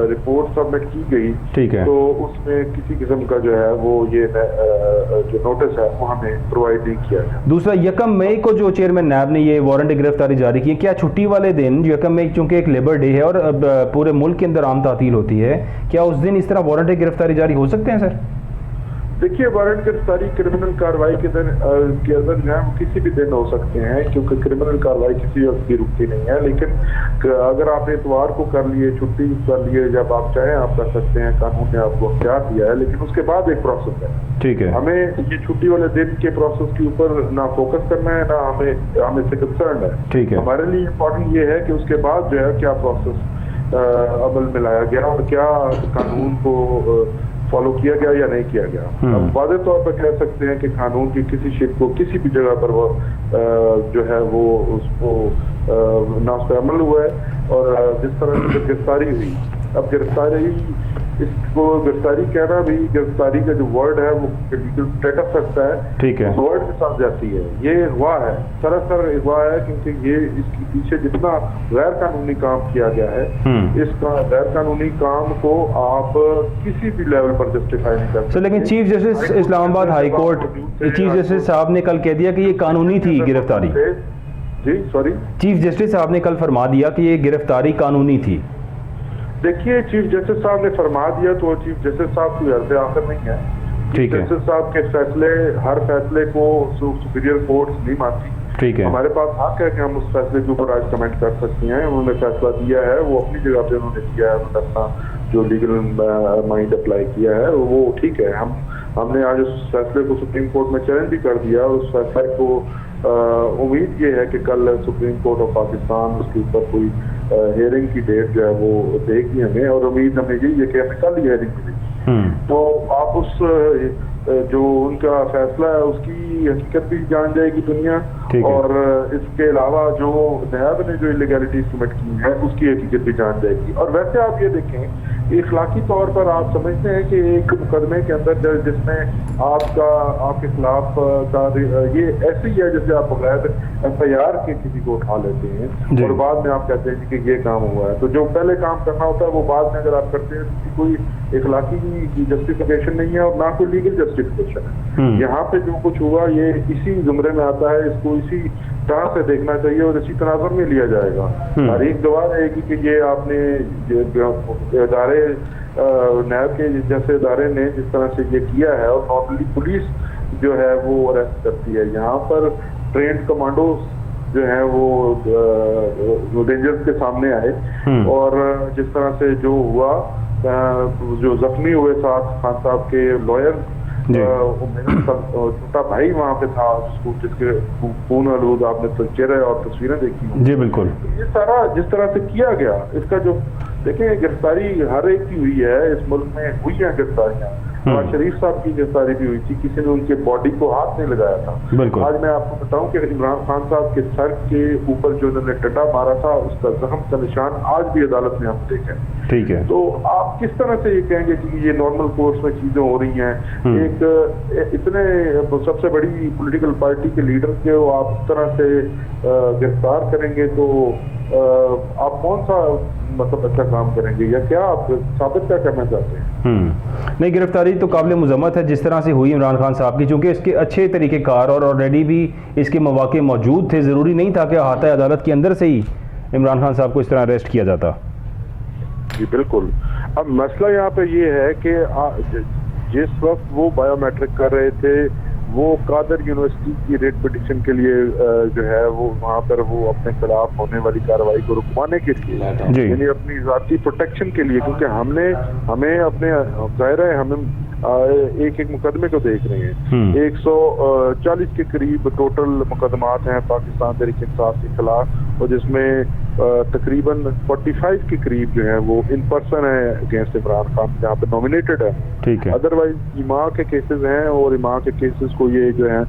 रिपोर्ट सबमिट की गई, ठीक है, तो उसमें किसी किस्म का जो है वो ये जो नोटिस है वो हमें प्रोवाइड नहीं किया गया। दूसरा 1 मई को जो चेयरमैन नैब ने ये वारंट गिरफ्तारी जारी की, क्या छुट्टी वाले दिन 1 मई चूंकि एक लेबर डे है और पूरे मुल्क के अंदर आम तातील होती है, क्या उस दिन इस तरह वारंट गिरफ्तारी जारी हो सकते हैं सर? देखिए, वारंट गिरफ्तारी क्रिमिनल कार्रवाई के दिन के अंदर जो है वो किसी भी दिन हो सकते हैं, क्योंकि क्रिमिनल कार्रवाई किसी वक्त भी रुकती नहीं है। लेकिन अगर आपने इतवार को कर लिए, छुट्टी कर लिए, जब आप चाहें आप कर सकते हैं, कानून ने आपको अख्तियार दिया है। लेकिन उसके बाद एक प्रोसेस है, ठीक है, हमें ये छुट्टी वाले दिन के प्रोसेस के ऊपर ना फोकस करना है, ना हमें इससे कंसर्न है। ठीक है, हमारे लिए इम्पोर्टेंट ये है कि उसके बाद जो है क्या प्रोसेस अमल में लाया गया और क्या कानून को फॉलो किया गया या नहीं किया गया। अब वादे तौर पर कह सकते हैं कि कानून की किसी शिप को किसी भी जगह पर वो जो है वो उसको ना उस पर अमल हुआ है। और जिस तरह से गिरफ्तारी हुई, अब गिरफ्तारी, इसको गिरफ्तारी कहना भी, गिरफ्तारी का जो वर्ड है वो लीगल स्टेटस रखता है, ठीक है, उस वर्ड के साथ जाती है। ये अगवा है, सरासर अगवा है, क्योंकि ये इसके पीछे जितना गैर कानूनी काम किया गया है, इसका गैर कानूनी काम को आप किसी भी लेवल पर जस्टिफाई नहीं कर सकते। लेकिन chief justice Islamabad high court, chief justice साहब ने कल कह दिया कि ये कानूनी थी गिरफ्तारी। जी सॉरी, चीफ जस्टिस साहब ने कल फरमा दिया कि ये गिरफ्तारी कानूनी थी। देखिए, चीफ जस्टिस साहब ने फरमा दिया तो चीफ जस्टिस साहब कोई अर्ज़ आखिर नहीं है। ठीक है, जस्टिस साहब के फैसले, हर फैसले को सुपीरियर कोर्ट्स नहीं मानती। ठीक है, हमारे पास हक है कि हम उस फैसले के ऊपर आज कमेंट कर सकते हैं। उन्होंने फैसला दिया है, वो अपनी जगह पे उन्होंने दिया है, उन्होंने अपना जो लीगल माइंड अप्लाई किया है वो ठीक है। हमने आज उस फैसले को सुप्रीम कोर्ट में चैलेंज भी कर दिया और उस फैसले को उम्मीद ये है कि कल सुप्रीम कोर्ट ऑफ पाकिस्तान उसके ऊपर कोई हियरिंग की डेट जो है वो देगी हमें, और उम्मीद हमें यही है कि हमें कल हियरिंग मिलेगी। तो आप उस जो उनका फैसला है उसकी हकीकत भी जान जाएगी दुनिया, और इसके अलावा जो नैब ने जो इलीगैलिटीज कमिट की है उसकी हकीकत भी जान जाएगी। और वैसे आप ये देखें, इखलाकी तौर पर आप समझते हैं कि एक मुकदमे के अंदर जिसमें आपके खिलाफ का ये ऐसे ही है जैसे आप बगैर FIR के किसी को उठा लेते हैं और बाद में आप कहते हैं कि ये काम हुआ है। तो जो पहले काम करना होता है वो बाद में अगर आप करते हैं तो कोई इखलाकी की जस्टिफिकेशन नहीं है और ना कोई लीगल जस्टिफिकेशन है। यहाँ पे जो कुछ हुआ ये इसी जुमरे में आता है, इसको इसी तरह से देखना चाहिए और इसी तनाजुर में लिया जाएगा। तारीख गवाह रहेगी कि ये आपने इदारे नैब के जैसे इदारे ने जिस तरह से ये किया है, और नॉर्मली पुलिस जो है वो अरेस्ट करती है। यहाँ पर ट्रेंड कमांडोज जो है वो डेंजर्स के सामने आए, और जिस तरह से जो हुआ, जो जख्मी हुए साथ खान साहब के लॉयर, मेरा छोटा भाई वहाँ पे था जिसके खून आलूद आपने तो चेहरे और तस्वीरें देखी। जी बिल्कुल। ये सारा जिस तरह से किया गया, इसका जो देखें, गिरफ्तारी हर एक की हुई है, इस मुल्क में हुई है गिरफ्तारियां। नवाज शरीफ साहब की गिरफ्तारी भी हुई थी, किसी ने उनके बॉडी को हाथ नहीं लगाया था। आज मैं आपको बताऊं कि इमरान खान साहब के सर के ऊपर जो उन्होंने टटा मारा था उसका जख्म का निशान आज भी अदालत में हम देखें। ठीक है, तो आप किस तरह से ये कहेंगे कि ये नॉर्मल कोर्स में चीजें हो रही हैं? एक इतने सबसे बड़ी पॉलिटिकल पार्टी के लीडर के आप इस तरह से गिरफ्तार करेंगे तो आप कौन सा मतलब अच्छा काम करेंगे, या क्या आप साबित क्या करना चाहते हैं? नहीं, गिरफ्तारी तो काबिल मुज़म्मत है जिस तरह से हुई इमरान खान साहब की, चूंकि इसके अच्छे तरीक़ेकार और ऑलरेडी भी इसके मौके मौजूद थे। ज़रूरी नहीं था कि अहाता अदालत के अंदर से ही इमरान खान साहब को इस तरह अरेस्ट किया जाता। जी बिल्कुल। अब मसला यहाँ पे ये है कि जिस वक्त वो बायोमेट्रिक कर रहे थे, वो कादर यूनिवर्सिटी की रेट पिटिशन के लिए जो है वो वहाँ पर वो अपने खिलाफ होने वाली कार्रवाई को रुकवाने के लिए, यानी अपनी जाती प्रोटेक्शन के लिए, क्योंकि हमें अपने जाहिर है हम एक मुकदमे को देख रहे हैं। 140 के करीब टोटल मुकदमात हैं पाकिस्तान तहरीक इंसाफ के खिलाफ, और जिसमें तकरीबन 45 के करीब जो है वो इन पर्सन है अगेंस्ट इमरान खान, जहाँ पे नॉमिनेटेड है। ठीक है, अदरवाइज इमा के केसेस हैं, और इमा के केसेस को ये जो है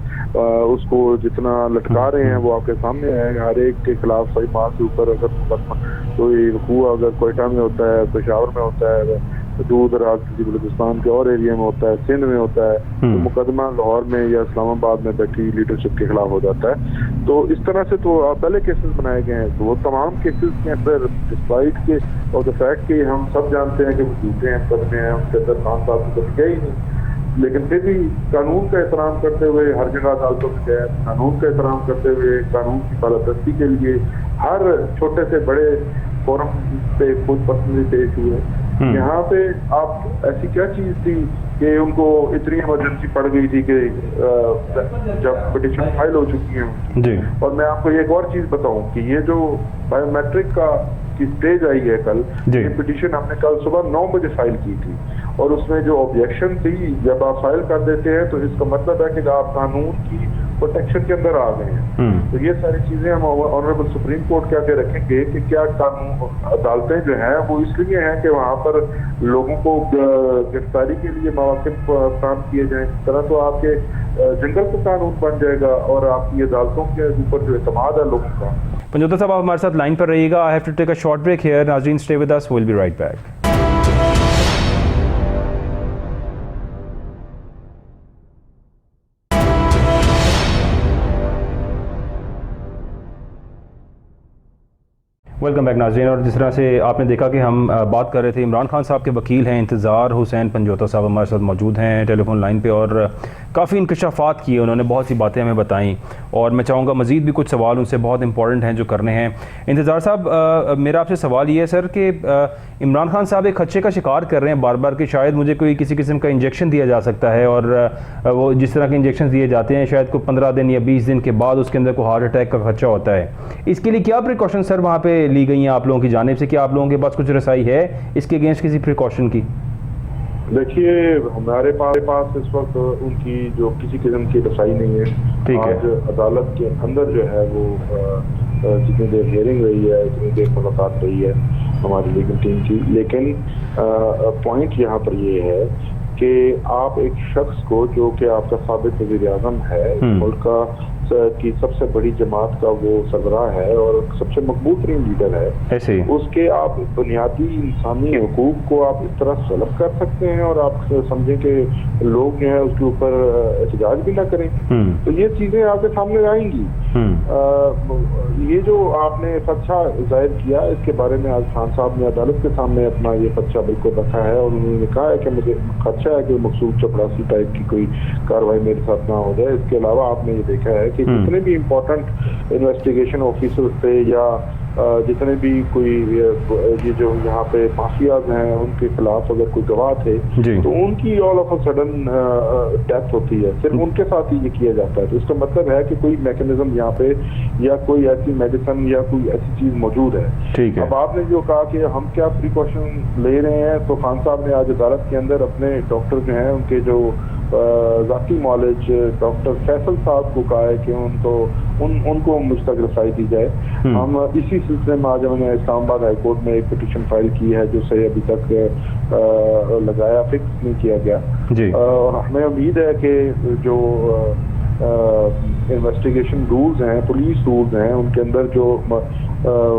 उसको जितना लटका रहे हैं वो आपके सामने है। हर एक के खिलाफ सही माह के ऊपर अगर मुकदमा कोई हुआ, अगर कोयटा में होता है, पेशावर में होता है, दूर दराज किसी बलूचिस्तान के और एरिया में होता है, सिंध में होता है, तो मुकदमा लाहौर में या इस्लामाबाद में बैठी लीडरशिप के खिलाफ हो जाता है। तो इस तरह से तो पहले केसेस बनाए गए हैं, तो वो तमाम केसेस के अंदर डिस्पाइट के और द फैक्ट कि हम सब जानते हैं कि वो झूठे हैं, मुकदमे हैं, उनके अंदर खान साहब को गया ही नहीं, लेकिन फिर भी कानून का एहतराम करते हुए हर जगह अदालतों में गए, कानून का एहतराम करते हुए कानून की बालादस्ती के लिए हर छोटे से बड़े फोरम पे खुद पसंदी पेश हुए। यहाँ पे आप ऐसी क्या चीज थी कि उनको इतनी इमरजेंसी पड़ गई थी कि जब पिटीशन फाइल हो चुकी है उनकी। और मैं आपको एक और चीज बताऊं कि ये जो बायोमेट्रिक का की स्टेज आई है कल, ये पिटीशन हमने कल सुबह 9 बजे फाइल की थी और उसमें जो ऑब्जेक्शन थी, जब आप फाइल कर देते हैं तो इसका मतलब है कि आप कानून की प्रोटेक्शन के अंदर आ गए हैं। तो ये सारी चीजें हम ऑनरेबल सुप्रीम कोर्ट के आगे रखेंगे कि क्या कानून अदालतें जो हैं वो इसलिए हैं कि वहाँ पर लोगों को गिरफ्तारी के लिए मौके प्राप्त किए जाएं। इस तरह तो आपके जंगल का कानून बन जाएगा और आपकी अदालतों के ऊपर जो एतमाद है लोगों का। पंजोता साहब, आप हमारे साथ लाइन पर रहिएगा। I have to take a short break here. नाज़रीन, stay with us, we will be right back. Welcome back नाज़रीन। और जिस तरह से आपने देखा कि हम बात कर रहे थे, इमरान खान साहब के वकील हैं इंतज़ार हुसैन पंजोता साहब हमारे साथ मौजूद हैं टेलीफोन लाइन पे, और काफ़ी इंकशाफात किए उन्होंने, बहुत सी बातें हमें बताई, और मैं चाहूँगा मज़ीद भी कुछ सवाल उनसे बहुत इंपॉर्टेंट हैं जो करने हैं। इंतज़ार साहब, मेरा आपसे सवाल ये है सर कि इमरान खान साहब एक खदशे का शिकार कर रहे हैं बार बार कि शायद मुझे कोई किसी किस्म का इंजेक्शन दिया जा सकता है, और वो जिस तरह के इंजेक्शन दिए जाते हैं शायद कोई 15 दिन या 20 दिन के बाद उसके अंदर कोई हार्ट अटैक का खदशा होता है। इसके लिए क्या प्रिकॉशन सर वहाँ पे ली गई हैं आप लोगों की जानिब से? क्या आप लोगों के पास कुछ रसाई है इसके अगेंस्ट किसी प्रिकॉशन की? देखिए, हमारे पास इस वक्त उनकी जो किसी किस्म की रसाई नहीं है। आज अदालत के अंदर जो है वो जितनी देर हियरिंग रही है, जितनी देर मुलाकात रही है हमारी लीगल टीम की, लेकिन पॉइंट यहाँ पर ये है कि आप एक शख्स को जो कि आपका साबिक वज़ीर आज़म है, मुल्क का की सबसे बड़ी जमात का वो सरबराह है और सबसे मकबूल तरीन लीडर है, ऐसे उसके आप बुनियादी इंसानी हुकूक को आप इस तरह सलब कर सकते हैं और आप समझें कि लोग जो है उसके ऊपर एहतजाज भी ना करें। तो ये चीजें आपके सामने आएंगी। ये जो आपने खदशा जाहिर किया, इसके बारे में आज खान साहब ने अदालत के सामने अपना ये खदशा बिल्कुल रखा है और उन्होंने कहा है कि मुझे खदशा है कि मकसूद चपरासी टाइप की कोई कार्रवाई मेरे साथ ना हो जाए। इसके अलावा आपने ये देखा है कि जितने भी इम्पोर्टेंट इन्वेस्टिगेशन ऑफिसर्स थे या जितने भी कोई ये जो यहाँ पे माफियाज हैं उनके खिलाफ अगर कोई गवाह थे तो उनकी all of a sudden death होती है, सिर्फ उनके साथ ही ये किया जाता है। तो इसका मतलब है कि कोई मैकेनिज्म यहाँ पे या कोई ऐसी मेडिसिन या कोई ऐसी चीज मौजूद है। ठीक है। अब आपने जो कहा कि हम क्या प्रिकॉशन ले रहे हैं, तो खान साहब ने आज अदालत के अंदर अपने डॉक्टर जो हैं उनके जो ज़ाती नॉलेज डॉक्टर फैसल साहब को कहा है कि उनको मुझ तक रसाई दी जाए। हम इसी सिलसिले में आज हमने इस्लामाबाद हाई कोर्ट में एक पिटीशन फाइल की है जो सही अभी तक लगाया फिक्स नहीं किया गया और हमें उम्मीद है कि जो इन्वेस्टिगेशन रूल्स हैं, पुलिस रूल्स हैं, उनके अंदर जो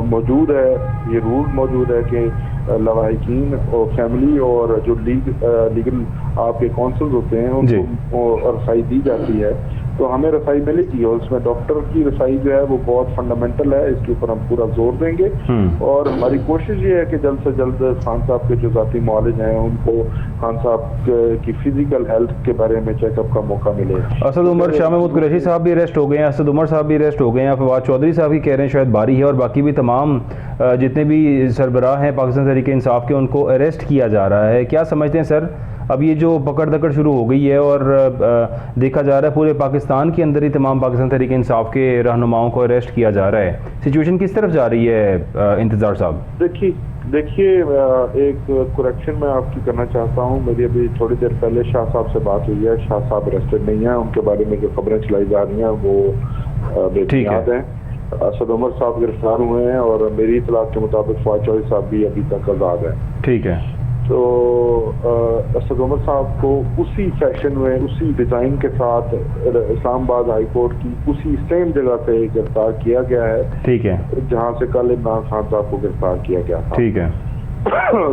मौजूद है, ये रूल मौजूद है कि लवाहिकीन और फैमिली और जो लीगल आपके काउंसिल्स होते हैं उनको रसाई दी जाती है। तो हमें रसाई मिलेगी और उसमें डॉक्टर की रसाई जो है वो बहुत फंडामेंटल है, इसके ऊपर हम पूरा जोर देंगे और हमारी कोशिश ये है कि जल्द से जल्द खान साहब के जो ज़ाती मॉलेज हैं उनको खान साहब की फिजिकल हेल्थ के बारे में चेकअप का मौका मिले। असद उमर, शाह महमूद कुरैशी साहब भी अरेस्ट हो गए हैं, असद उमर साहब भी अरेस्ट हो गए हैं, फवाद चौधरी साहब की कह रहे हैं शायद बारी है, और बाकी भी तमाम जितने भी सरबराह हैं पाकिस्तान तहरीक इंसाफ के उनको अरेस्ट किया जा रहा है। क्या समझते हैं सर, अब ये जो पकड़ दकड़ शुरू हो गई है और देखा जा रहा है पूरे पाकिस्तान के अंदर ही तमाम पाकिस्तान तहरीक इंसाफ के रहनुमाओं को अरेस्ट किया जा रहा है, सिचुएशन किस तरफ जा रही है इंतजार साहब? देखिए एक करेक्शन मैं आपकी करना चाहता हूँ। मेरी अभी थोड़ी देर पहले शाह साहब से बात हुई है, शाह साहब अरेस्टेड नहीं है, उनके बारे में जो खबरें चलाई जा रही हैं वो बेबुनियाद हैं। असद उमर साहब गिरफ्तार हुए हैं और मेरी इतलात के मुताबिक फवाद चौधरी साहब भी अभी तक आज़ाद है। ठीक है। तो असद उमर साहब को उसी फैशन में उसी डिज़ाइन के साथ इस्लामाबाद हाई कोर्ट की उसी सेम जगह पे गिरफ्तार किया गया है। ठीक है। जहां से कल इमरान खान साहब को गिरफ्तार किया गया था। ठीक है।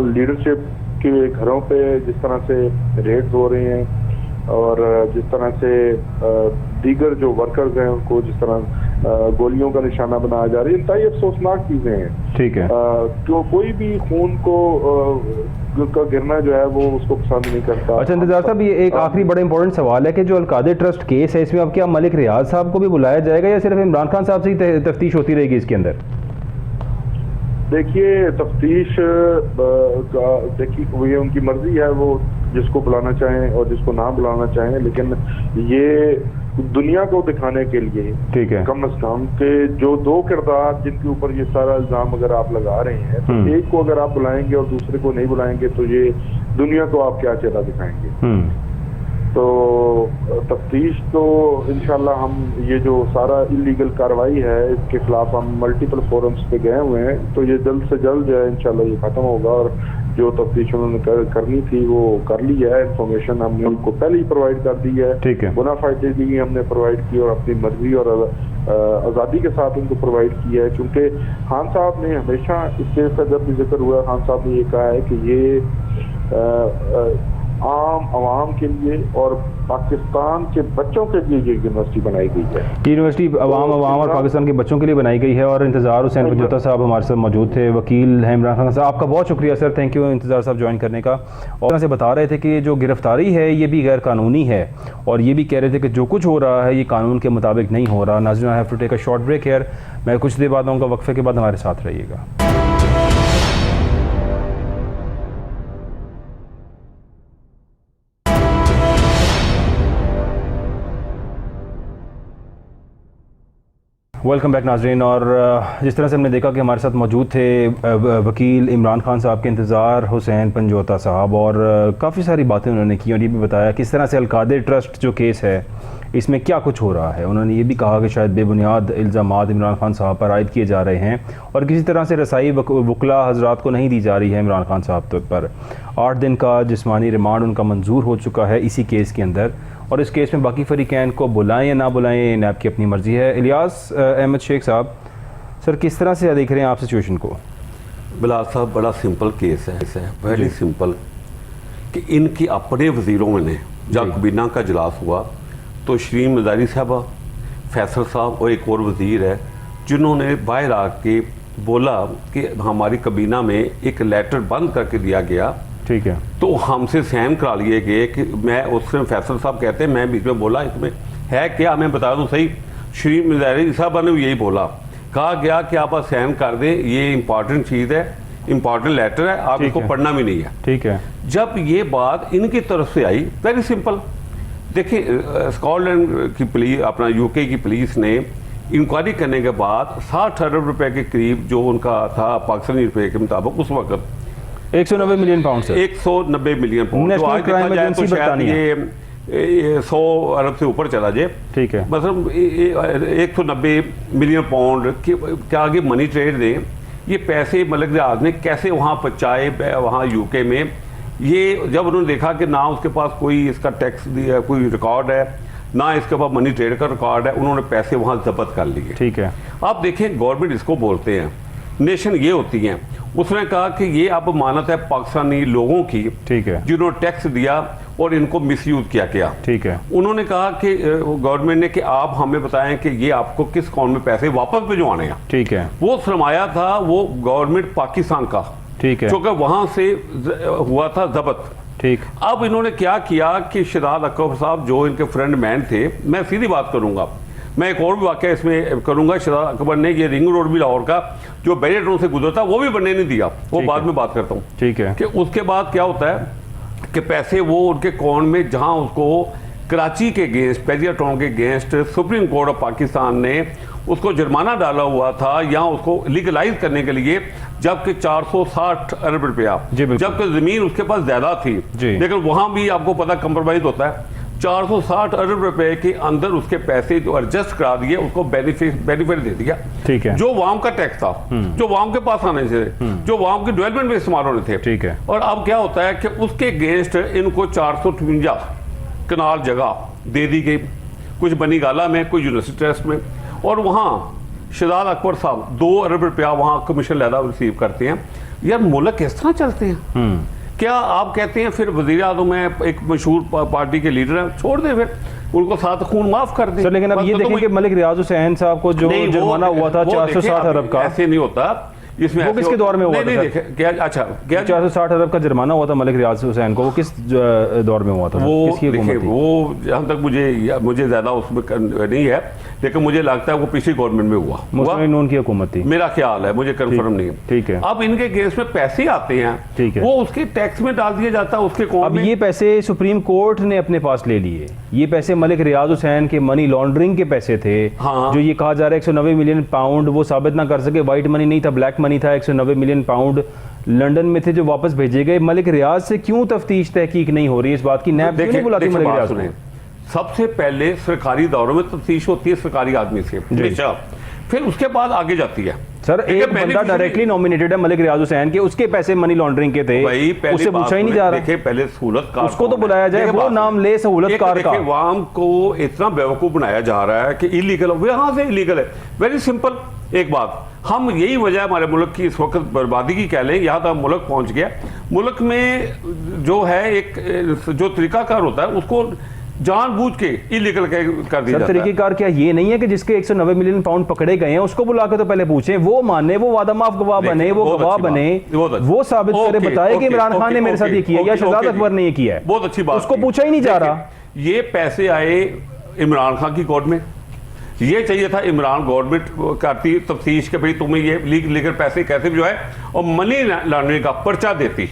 लीडरशिप उसके घरों पे जिस तरह से रेड्स हो रहे हैं और जिस तरह से दीगर जो वर्कर्स हैं उनको जिस तरह गोलियों का निशाना बनाया जा रहा है, इंतहाई अफसोसनाक चीजें हैं। ठीक है। जो कोई भी खून को का गिरना जो है वो उसको पसंद नहीं करता। अच्छा इंतजार साहब, ये एक आखिरी बड़ा इंपॉर्टेंट सवाल है कि जो अलकादे ट्रस्ट केस है इसमें अब क्या मलिक रियाज साहब को भी बुलाया जाएगा या सिर्फ इमरान खान साहब से ही तफ्तीश होती रहेगी इसके अंदर? देखिए तफ्तीश देखिए ये उनकी मर्जी है, वो जिसको बुलाना चाहें और जिसको ना बुलाना चाहें, लेकिन ये दुनिया को दिखाने के लिए ठीक है कम अज कम के जो दो किरदार जिनके ऊपर ये सारा इल्जाम अगर आप लगा रहे हैं तो एक को अगर आप बुलाएंगे और दूसरे को नहीं बुलाएंगे तो ये दुनिया को आप क्या चेहरा दिखाएंगे। तो तफ्तीश तो इंशाल्लाह हम ये जो सारा इलीगल कार्रवाई है इसके खिलाफ हम मल्टीपल फोरम्स पे गए हुए हैं, तो ये जल्द से जल्द जो है इंशाल्लाह ये खत्म होगा और जो तफ्तीश उन्होंने करनी थी वो कर ली है। इन्फॉर्मेशन हमने उनको पहले ही प्रोवाइड कर दी है, ठीक है, बोनाफाइड भी हमने प्रोवाइड की और अपनी मर्जी और आज़ादी के साथ उनको प्रोवाइड किया है। क्योंकि खान साहब ने हमेशा इस केस का जब भी जिक्र हुआ, खान साहब ने ये कहा है कि ये आम आवाम के लिए और पाकिस्तान के बच्चों के लिए ये यूनिवर्सिटी बनाई गई है। यूनिवर्सिटी आवाम और पाकिस्तान के बच्चों के लिए बनाई गई है। और इंतजार हुसैन पंजोता साहब हमारे साथ मौजूद थे, वकील हैं इमरान खान साहब। आपका बहुत शुक्रिया सर, थैंक यू इंतजार साहब ज्वाइन करने का। और से बता रहे थे कि जो गिरफ्तारी है ये भी गैर कानूनी है और ये भी कह रहे थे कि जो कुछ हो रहा है ये कानून के मुताबिक नहीं हो रहा। नाज़रीन, I have to take a short break here. मैं कुछ देर बाद आऊँगा, वक्फे के बाद हमारे साथ रहिएगा। वेलकम बैक नाजरीन। और जिस तरह से हमने देखा कि हमारे साथ मौजूद थे वकील इमरान खान साहब के इंतज़ार हुसैन पंजोता साहब, और काफ़ी सारी बातें उन्होंने की और ये भी बताया किस तरह से अलकादे ट्रस्ट जो केस है इसमें क्या कुछ हो रहा है। उन्होंने ये भी कहा कि शायद बेबुनियाद इल्ज़ामात इमरान खान साहब पर आयद किए जा रहे हैं और किसी तरह से रसाई वकला हजरात को नहीं दी जा रही है इमरान खान साहब पर। 8 दिन का जिस्मानी रिमांड उनका मंजूर हो चुका है इसी केस के अंदर, और इस केस में बाकी फरीकैन को बुलाएं या ना बुलाएं नैब की अपनी मर्जी है। इलियास अहमद शेख साहब, सर किस तरह से देख रहे हैं आप सिचुएशन को? बिलाल साहब, बड़ा सिंपल केस है, वेरी सिंपल, कि इनकी अपने वजीरों ने जब कबीना का इजलास हुआ तो शरीम मजारी साहबा, फैसल साहब और एक और वजीर है जिन्होंने बाहर आके बोला कि हमारी कबीना में एक लेटर बंद करके दिया गया, ठीक है, तो हमसे सहम करा लिए गए कि मैं उसमें फैसल साहब कहते हैं, मैं बीच में बोला इसमें है क्या, मैं बता दूं सही, श्री मजारी साहब ने यही बोला, कहा गया कि आप सहम कर दें, ये इंपॉर्टेंट चीज़ है, इंपॉर्टेंट लेटर है, आप इसको पढ़ना भी नहीं है। ठीक है। जब ये बात इनकी तरफ से आई, वेरी सिंपल, देखिए स्कॉटलैंड की पुलिस, अपना यूके की पुलिस ने इंक्वायरी करने के बाद 60 अरब रुपए के करीब जो उनका था पाकिस्तानी रुपए के मुताबिक उस वक्त 190 मिलियन पाउंड से 190 मिलियन पाउंड, जो आज देखा जाए तो शायद ये 100 अरब से ऊपर चला जाए। ठीक है, मतलब 190 मिलियन पाउंड के आगे मनी ट्रेड ने ये पैसे मलिक रियाज ने कैसे वहाँ पहुँचाए वहाँ यूके में। ये जब उन्होंने देखा कि ना उसके पास कोई इसका टैक्स दिया, कोई रिकॉर्ड है, ना इसके पास मनी ट्रेड का रिकॉर्ड है, उन्होंने पैसे वहाँ जब्त कर लिए। ठीक है, आप देखें गवर्नमेंट इसको बोलते हैं, नेशन ये होती हैं। उसने कहा कि ये अब मानत है पाकिस्तानी लोगों की, ठीक है, जिन्होंने टैक्स दिया और इनको मिसयूज किया गया। ठीक है, उन्होंने कहा कि गवर्नमेंट ने कि आप हमें बताएं कि ये आपको किस अकाउंट में पैसे वापस भिजवाने हैं। ठीक है, वो सरमाया था वो गवर्नमेंट पाकिस्तान का, ठीक है, क्योंकि वहां से हुआ था जब्त। ठीक। अब इन्होंने क्या किया कि शहजाद अकबर साहब जो इनके फ्रेंड मैन थे, मैं सीधी बात करूंगा, मैं एक और भी वाक़या इसमें करूंगा, शहजाद अकबर ने ये रिंग रोड भी लाहौर का जो बैरियर रोड से गुजरता वो भी बनने नहीं दिया, वो बाद में बात करता हूँ। ठीक है, कि उसके बाद क्या होता है कि पैसे वो उनके अकाउंट में, जहाँ उसको कराची के अगेंस्ट, पेरिया टाउन के against supreme court of Pakistan ने उसको जुर्माना डाला हुआ था या उसको लीगलाइज करने के लिए, जबकि 460 अरब रुपया, जबकि जमीन उसके पास ज्यादा थी, लेकिन वहां भी आपको पता कंप्रोमाइज होता है। 460 अरब रुपए के अंदर उसके पैसे जो एडजस्ट करा दिए, उसको बेनिफिट दे दिया। ठीक है, जो वाम का टैक्स था, जो वाम के पास आने से, जो वाम के डेवलपमेंट में इस्तेमाल होने थे। ठीक है, और अब क्या होता है कि उसके अगेंस्ट इनको 453 कनाल जगह दे दी गई, कुछ बनी गाला में, कुछ यूनिवर्सिटी ट्रस्ट में, और वहाँ शहजाद अकबर साहब 2 अरब रुपया वहाँ कमीशन लैदा रिसीव करते हैं। यार मुल्क किस तरह चलते हैं क्या आप कहते हैं फिर वज़ीर आज़म है, एक मशहूर पार्टी के लीडर हैं, छोड़ दें फिर उनको, साथ खून माफ कर दें। सर लेकिन अब ये देखें कि मलिक रियाज हुसैन साहब को जो जुर्माना हुआ था 460 अरब का, ऐसे नहीं होता। इसमें वो किसके दौर में हुआ था? क्या अच्छा क्या 460 अरब का जुर्माना हुआ था मलिक रियाज हुसैन को, वो किस दौर में हुआ था? वो किसकी देखिए, हुकूमत थी? वो जहाँ तक मुझे ज़्यादा उसमें नहीं है, लेकिन मुझे लगता है वो पिछली गवर्नमेंट में हुआ, मुस्लिम नून की हुकूमत थी, मेरा ख्याल है, मुझे कंफर्म नहीं है। ठीक है। अब इनके केस में पैसे आते हैं, ठीक है, वो उसके टैक्स में डाल दिया जाता है उसके कौन अब में। ये पैसे सुप्रीम कोर्ट ने अपने पास ले लिए, ये पैसे मलिक रियाज हुसैन के मनी लॉन्ड्रिंग के पैसे थे। हाँ। जो ये कहा जा रहा है 190 मिलियन पाउंड वो साबित ना कर सके, व्हाइट मनी नहीं था, ब्लैक मनी था, 190 मिलियन पाउंड लंदन में थे जो वापस भेजे गए। मलिक रियाज से क्यों तफ्तीश तहकीक नहीं हो रही इस बात की? नैब क्यों नहीं बुलाती मलिक रियाज को? सबसे पहले सरकारी दौरों में तफ्तीश होती है सरकारी आदमी से हमेशा, फिर उसके बाद आगे जाती है। सर एक बंदा डायरेक्टली नॉमिनेटेड है मलिक रियाज हुसैन के, उसके पैसे मनी लॉन्ड्रिंग के थे, उससे पूछा ही नहीं जा रहा। देखिए पहले सहूलतकार उसको तो बुलाया जाए, वो नाम ले सहूलतकार का। वाम को इतना बेवकूफ बनाया जा रहा है कि इलीगल, वो यहाँ से इलीगल है। वेरी सिंपल एक बात, हम यही वजह हमारे मुल्क की इस वक्त बर्बादी की कह लें, यहाँ तक मुल्क पहुंच गया। मुल्क में जो है एक जो तरीकाकार होता है उसको जानबूझ के इलीगल कर दिया जाता है। तरीकेकार क्या ये नहीं है कि जिसके 190 मिलियन पाउंड पकड़े गए हैं उसको बुला के तो पहले पूछें, वो माने, वो वादा माफ गवाह बने, वो गवाह बने, वो साबित करे, बताए कि इमरान खान ने मेरे साथ ये किया या शहजाद अकबर ने ये किया है। बहुत अच्छी बात, उसको पूछा ही नहीं जा रहा। ये पैसे आए इमरान खान की कोर्ट में, ये चाहिए था इमरान गवर्नमेंट करती तफ्तीश के भाई तुम्हें ये लीगल पैसे कैसे जो है, और मनी लॉन्ड्रिंग का पर्चा देती।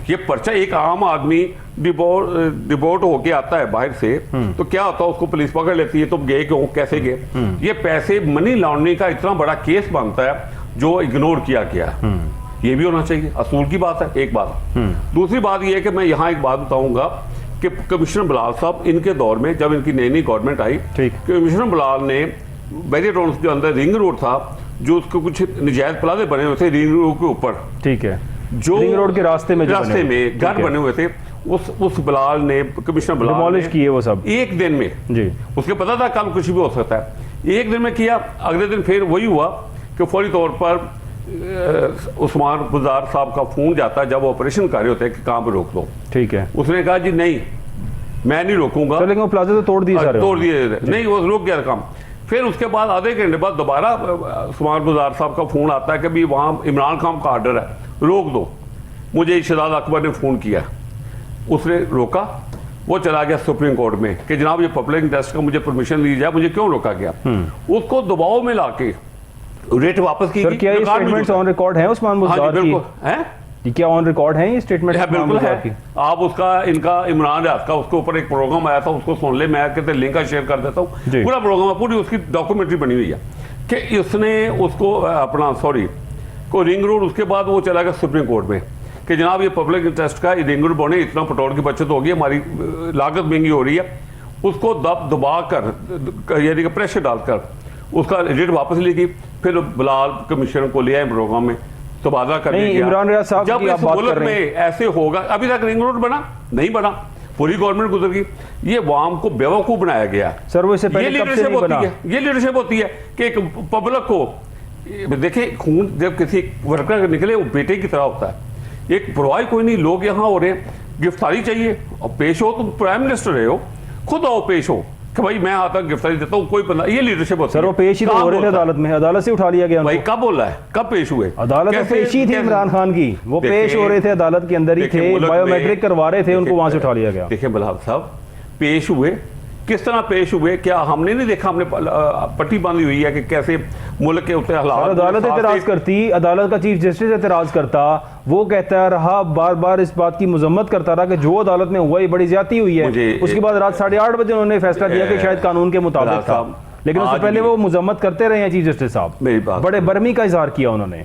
ये पर्चा एक आम आदमी डिपोर्ट होके आता है बाहर से, तो क्या होता है उसको पुलिस पकड़ लेती है, तुम गए क्यों, कैसे गए। ये पैसे मनी लॉन्ड्रिंग का इतना बड़ा केस बनता है जो इग्नोर किया गया। ये भी होना चाहिए, असूल की बात है एक बात। दूसरी बात ये है कि मैं यहाँ एक बात बताऊंगा कि कमिश्नर बिलाल साहब इनके दौर में जब इनकी नई नई गवर्नमेंट आई, कमिश्नर बिलाल ने बैरियर टाउन जो अंदर रिंग रोड था, जो उसको कुछ नजायज प्लाजे बने हुए थे रिंग रोड के ऊपर, ठीक है, जो रिंग रोड के रास्ते में घर बने हुए थे, उस बिलाल ने, कमिश्नर बिलाल डिमोलिश किए वो सब एक दिन में जी। उसके पता था कल कुछ भी हो सकता है, एक दिन में किया। अगले दिन फिर वही हुआ कि फौरी तौर पर उस्मान गुजार साहब का फोन जाता है जब ऑपरेशन कर रहे होते हैं कि काम पे रोक दो, ठीक है। उसने कहा जी नहीं मैं नहीं रोकूंगा, लेकिन वो प्लाजा तो तोड़ दिए नहीं, वो रुक गया काम। फिर उसके बाद आधे घंटे बाद दोबारा उस्मान गुजार साहब का फोन आता है कि भी वहाँ इमरान खान का आर्डर है, रोक दो। मुझे शहजाद अकबर ने फोन किया, उसने रोका, वो चला गया सुप्रीम कोर्ट में कि जनाब ये पब्लिक इंटरेस्ट का मुझे परमिशन दी जाए, मुझे क्यों रोका गया। उसको दबाव में लाके रेट वापस की। क्या ये स्टेटमेंट्स ऑन रिकॉर्ड हैं उस्मान गुजार की? हैं क्या ऑन रिकॉर्ड है ये स्टेटमेंट? बिल्कुल है। आप उसका इनका इमरान रियाज का उसके ऊपर एक प्रोग्राम आया था, उसको सुन ले, मैं कहते लिंक का शेयर कर देता हूँ। पूरा प्रोग्राम है, पूरी उसकी डॉक्यूमेंट्री बनी हुई है कि उसने उसको अपना को रिंग रोड, उसके बाद वो चला गया सुप्रीम कोर्ट में कि जनाब ये पब्लिक इंटरेस्ट का रिंग रोड बने, इतना पेट्रोल की बचत होगी, हमारी लागत महंगी हो रही है। उसको दबा कर यानी कि प्रेशर डालकर उसका रेट वापस लेगी। फिर बिलाल कमिश्नर को लिया प्रोग्राम में तबादला कर दिया। इमरान रियाज साहब जब इस मुल्क में ऐसे होगा, अभी तक रिंग रोड बना नहीं बना, पूरी गवर्नमेंट गुजर गई, ये वाम को बेवकूफ बनाया गया। सर वो ये लीडरशिप होती है, ये लीडरशिप होती है कि एक पब्लिक को देखे, खून जब किसी वर्कर निकले वो बेटे की तरह होता है। एक परवाह कोई नहीं, लोग यहाँ हो रहे हैं, गिरफ्तारी चाहिए और पेश हो, तुम प्राइम मिनिस्टर रहे हो, खुद आओ पेश हो कि भाई मैं आता गिरफ्तारी देता हूँ, कोई बंदा, ये लीडरशिप होती है। सर वो पेश ही तो हो रहे थे अदालत में, अदालत से उठा लिया गया भाई। कब बोला है, कब पेश हुए? अदालत में पेश ही थी इमरान खान की, वो पेश हो रहे थे अदालत के अंदर ही थे, बायोमेट्रिक करवा रहे थे, उनको वहां से उठा लिया गया। देखिए बिलाल साहब पेश हुए, किस तरह पेश हुए, क्या हमने नहीं देखा? हमने पट्टी बांधी हुई है कि कैसे मुल्क के उत्ते हालात। अदालत एतराज करती, अदालत का चीफ जस्टिस एतराज करता, वो कहता रहा, बार बार इस बात की मजम्मत करता रहा कि जो अदालत में हुआ ये बड़ी ज्यादती हुई है। उसके बाद रात 8:30 बजे उन्होंने फैसला दिया कि शायद कानून के मुताबिक था, लेकिन उससे पहले वो मजम्मत करते रहे हैं चीफ जस्टिस साहब। मेरी बात, बड़े बर्मी का इजहार किया उन्होंने।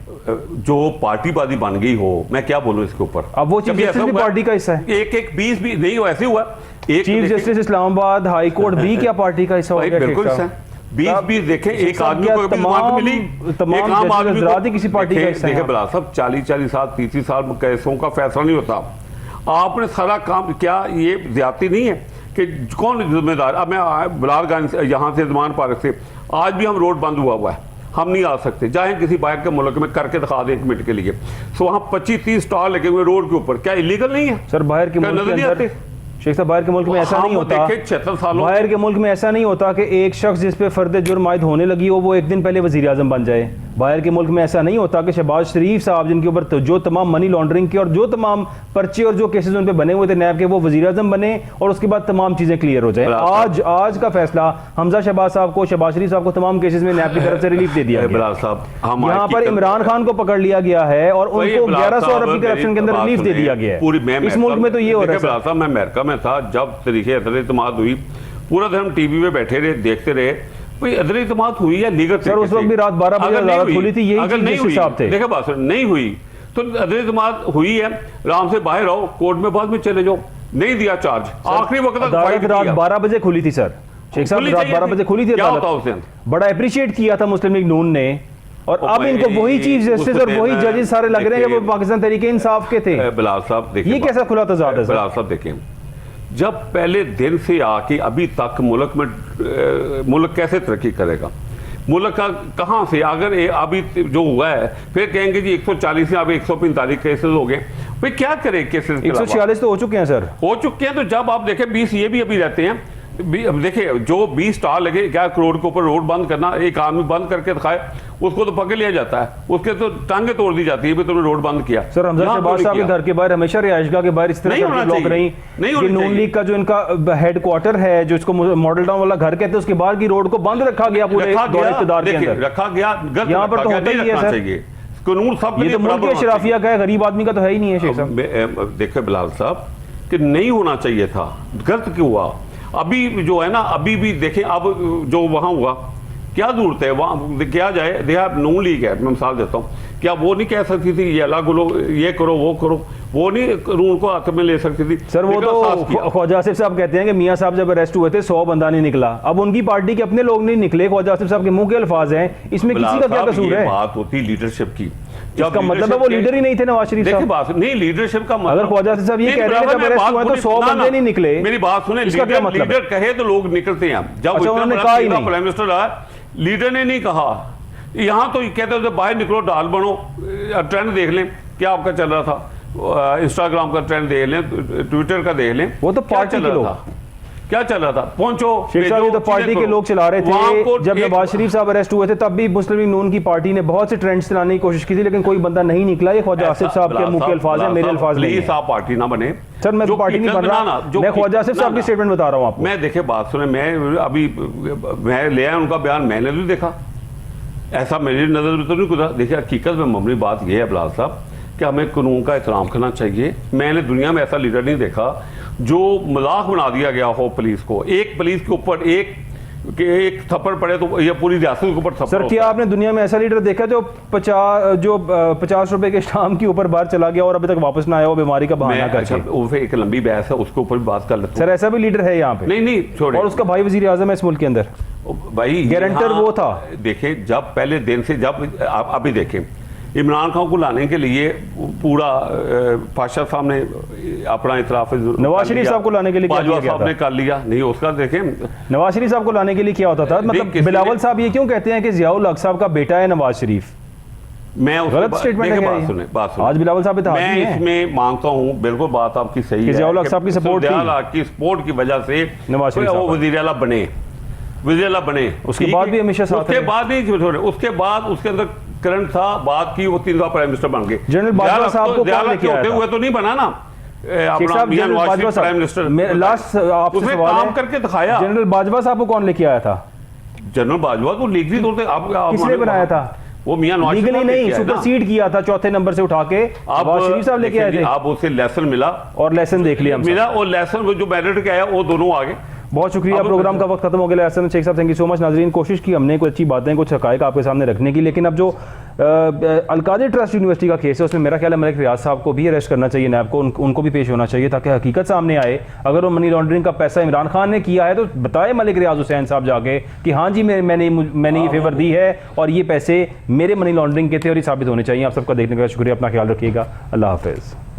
जो पार्टीबाजी बन गई हो, मैं क्या बोलूं इसके ऊपर। अब वो चीफ जस्टिस भी पार्टी का हिस्सा है। एक 20 भी नहीं हो, ऐसे हुआ। Chief justice Islamabad high court भी क्या पार्टी का हिस्सा हो गया? बिल्कुल 20 देखें, एक आदमी को मिली, एक आम आदमी किसी पार्टी का हिस्सा है। बिलाल साहब 40 साल 30 साल केसों का फैसला नहीं होता, आपने सारा काम, क्या ये ज्यादती नहीं है कि कौन जिम्मेदार? अब मैं बिलाल गंज यहाँ से जमान पार्क से आज भी हम रोड बंद हुआ है, हम नहीं आ सकते, जाए किसी बाहर के मुल्क में करके दिखा दें 1 मिनट के लिए। सो वहाँ 25-30 स्टॉल लगे हुए रोड के ऊपर, क्या इलीगल नहीं है? सर बाहर के मुल्क के अंदर, शेख साहब बाहर के मुल्क में ऐसा नहीं होता, 76 सालों बाहर के मुल्क में ऐसा नहीं होता कि एक शख्स जिस पे फर्द जुर्म आयद होने लगी हो वो एक दिन पहले वजीर आजम बन जाए। बाहर के मुल्क में ऐसा नहीं होता कि शहबाज शरीफ साहब जिनके ऊपर जो तमाम मनी लॉन्ड्रिंग के और जो तमाम पर्चे और जो केसेस उन पे बने हुए थे नैब के, वो वजीर आजम बने और उसके बाद तमाम चीजें क्लियर हो जाए। आज का फैसला हमजा शहबाज साहब को, शहबाज शरीफ साहब को तमाम केसेस में नैब की तरफ से रिलीफ दे दिया गया। यहाँ पर इमरान खान को पकड़ लिया गया है और उनको 1100 अरब की करप्शन के अंदर रिलीफ दे दिया गया है। इस मुल्क में तो ये हो रहा है। मैं अमेरिका में था जब तरीके अदल-ए-इत्माद हुई, पूरा दिन हम टीवी पे बैठे रहे, देखते रहे भाई अदल-ए-इत्माद हुई या लीगल सर उस वक्त भी रात 12 बजे अदालत खुली थी, यही अगर नहीं हुई, देखिए बात नहीं हुई तो अदल-ए-इत्माद हुई है, आराम से बाहर आओ, कोर्ट में बाद में चले जाओ, नहीं दिया चार्ज, आखिरी वक्त अदालत रात 12 बजे खुली थी सर, शेख साहब रात 12 बजे खुली थी अदालत, बड़ा अप्रिशिएट किया था मुस्लिम लीग नून ने, और अब इनको वही चीफ जस्टिस और वही जजेस सारे लग रहे हैं कि वो पाकिस्तान तहरीके इंसाफ के थे। बिलाल साहब देखिए, ये कैसा खुला तजाद है सर? बिलाल साहब देखिए, जब पहले दिन से आके अभी तक मुल्क कैसे तरक्की करेगा? मुल्क का कहाँ से, अगर अभी जो हुआ है फिर कहेंगे जी 140 से अब 145 केसेस हो गए, भाई क्या करे केसेस? 146 तो हो चुके हैं सर, हो चुके हैं। तो जब आप देखें 20 ये भी अभी रहते हैं, देखिए जो 20 स्टार लगे, क्या करोड़ के ऊपर रोड बंद करना, एक आदमी बंद करके दिखाए उसको तो पकड़ लिया जाता है, उसके तो टांगे तोड़ दी जाती है भी तुमने रोड बंद किया। सर हमजा शहबाज साहब के घर के बाहर हमेशा रिहाइशगाह के बाहर इस तरह के ब्लॉक रही, नून लीग का जो इनका हेडक्वार्टर है जो इसको मॉडल टाउन वाला घर कहते हैं, उसके बाहर की रोड को बंद रखा गया, पूरे इक़्तिदार के अंदर रखा गया। यहाँ पर तो होता ही है सर, कानून सब ये तो मुल्क के शराफिया का है, गरीब आदमी का तो है ही नहीं है। शेख साहब देखिए बिलाल साहब कि नहीं होना चाहिए था, गलत क्यों हुआ? अभी जो है ना, अभी भी देखें अब जो वहां हुआ, क्या जरूरत है वहां क्या जाए? देखा नून लीग है, मैं मिसाल देता हूँ, क्या वो नहीं कह सकती थी ये अलग लोग ये करो वो करो, वो नहीं कानून को हाथ में ले सकती थी? सर वो तो ख्वाजा आसिफ साहब कहते हैं कि मियां साहब जब अरेस्ट हुए थे 100 बंदा नहीं निकला, अब उनकी पार्टी के अपने लोग नहीं निकले, ख्वाजा आसिफ साहब के मुंह के अल्फाज हैं, इसमें किसी का क्या कसूर है? बात होती लीडरशिप की, इसका मतलब है वो लीडर ही नहीं थे नवाज शरीफ साहब। बात नहीं, लीडरशिप का मतलब, अगर ख्वाजा आसिफ साहब ये कह रहे हैं जब अरेस्ट हुआ तो 100 बंदे नहीं निकले, मेरी बात सुने, लीडर कहे तो लोग निकलते हैं। जब उन्होंने कहा ही नहीं, प्राइम मिनिस्टर आया, लीडर ने नहीं कहा, यहाँ तो कहते थे बाहर निकलो डाल बनो, ट्रेंड देख लें क्या आपका चल रहा था, इंस्टाग्राम का ट्रेंड देख लें, ट्विटर का देख लें, वो तो पार्टी के लोग क्या चल रहा था, पहुंचो शेख साहब, ये तो पार्टी के लोग चला रहे थे। जब नवाज शरीफ साहब अरेस्ट हुए थे तब भी मुस्लिम लीग नून की पार्टी ने बहुत से ट्रेंड्स चलाने की कोशिश की थी, लेकिन कोई बंदा नहीं निकला। ये ख्वाजा आसिफ साहब के मुंह के अल्फाज है, मेरे अल्फाज नहीं है। आप पार्टी ना बने सर, मैं पार्टी नहीं बन रहा, मैं ख्वाजा आसिफ साहब की स्टेटमेंट बता रहा हूँ आपको। मैं देखे बात सुने, मैं अभी मैं ले आया उनका बयान, मैंने नहीं देखा, ऐसा मेरी नजर में तो नहीं गुजरा। देखिए हकीकत में मामूली बात यह है बिलाल साहब कि हमें कानून का एहतराम करना चाहिए। मैंने दुनिया में ऐसा लीडर नहीं देखा जो मजाक बना दिया गया हो पुलिस को, एक पुलिस के ऊपर एक थप्पड़ पड़े तो ये पूरी रियासत के ऊपर थप्पड़। सर क्या आपने दुनिया में ऐसा लीडर देखा जो 50 रुपए के शाम के ऊपर बाहर चला गया और अभी तक वापस ना आया, वो बीमारी का बहाना करके? एक लंबी बहस है, उसके ऊपर भी बात कर लेते। सर ऐसा भी लीडर है यहाँ पे? नहीं छोड़े, और उसका भाई वजीर आजम है इस मुल्क के अंदर, भाई गारंटर वो था। देखें जब पहले दिन से, जब अभी देखें इमरान खान को लाने के लिए पूरा पाशा साहब ने अपना इतराफ, नवाज शरीफ साहब को लाने के लिए बाजवा साहब ने कर लिया नहीं, उसका देखें नवाज शरीफ साहब को लाने के लिए क्या होता था? मतलब बिलावल साहब ये क्यों कहते हैं कि जियाउल हक साहब का बेटा है नवाज शरीफ? मैं गलत स्टेटमेंट है, बात सुने। आज बिलावल साहब मैं इसमें मानता हूँ, बिल्कुल बात आपकी सही है, जियाउल हक साहब की सपोर्ट की वजह से नवाज शरीफ वो वज़ीर आला बने, उसके बाद भी हमेशा साथ, उसके बाद नहीं छोड़े, उसके बाद उसके अंदर करंट था, बात की, वो 3 दफा प्राइम मिनिस्टर बन गए। जनरल बाजवा साहब को कौन लेके आया था? हुए तो नहीं बना ना अपना मियां Nawaz Sharif prime minister, last आपसे सवाल काम करके दिखाया। जनरल बाजवा साहब को कौन लेके आया था? जनरल बाजवा तो लीगली तौर पे किसने बनाया था? वो मियां नवाज लीगली नहीं, सुपरसीड किया था, चौथे नंबर से उठा के नवाज शरीफ साहब लेके आए थे। आप उसे लेसन मिला और लेसन देख लिया मिला, और लेसन जो मेरिट के आया वो दोनों आगे। बहुत शुक्रिया, प्रोग्राम का वक्त खत्म हो गया। एहसन शेख साहब, थैंक यू सो मच। नाजरीन, कोशिश की हमने कुछ अच्छी बातें, कुछ हकायक आपके सामने रखने की, लेकिन अब जो अलकादिर ट्रस्ट यूनिवर्सिटी का केस है उसमें मेरा ख्याल है मलिक रियाज साहब को भी अरेस्ट करना चाहिए, नैब को, उनको भी पेश होना चाहिए ताकि हकीकत सामने आए। अगर वो मनी लॉन्ड्रिंग का पैसा इमरान खान ने किया है तो बताए मलिक रियाज हुसैन साहब जाके कि हाँ जी मैंने ये फेवर दी है और ये पैसे मेरे मनी लॉन्ड्रिंग के थे और ये साबित होने चाहिए। आप सबका देखने का शुक्रिया, अपना ख्याल रखिएगा, अल्लाह हाफिज़।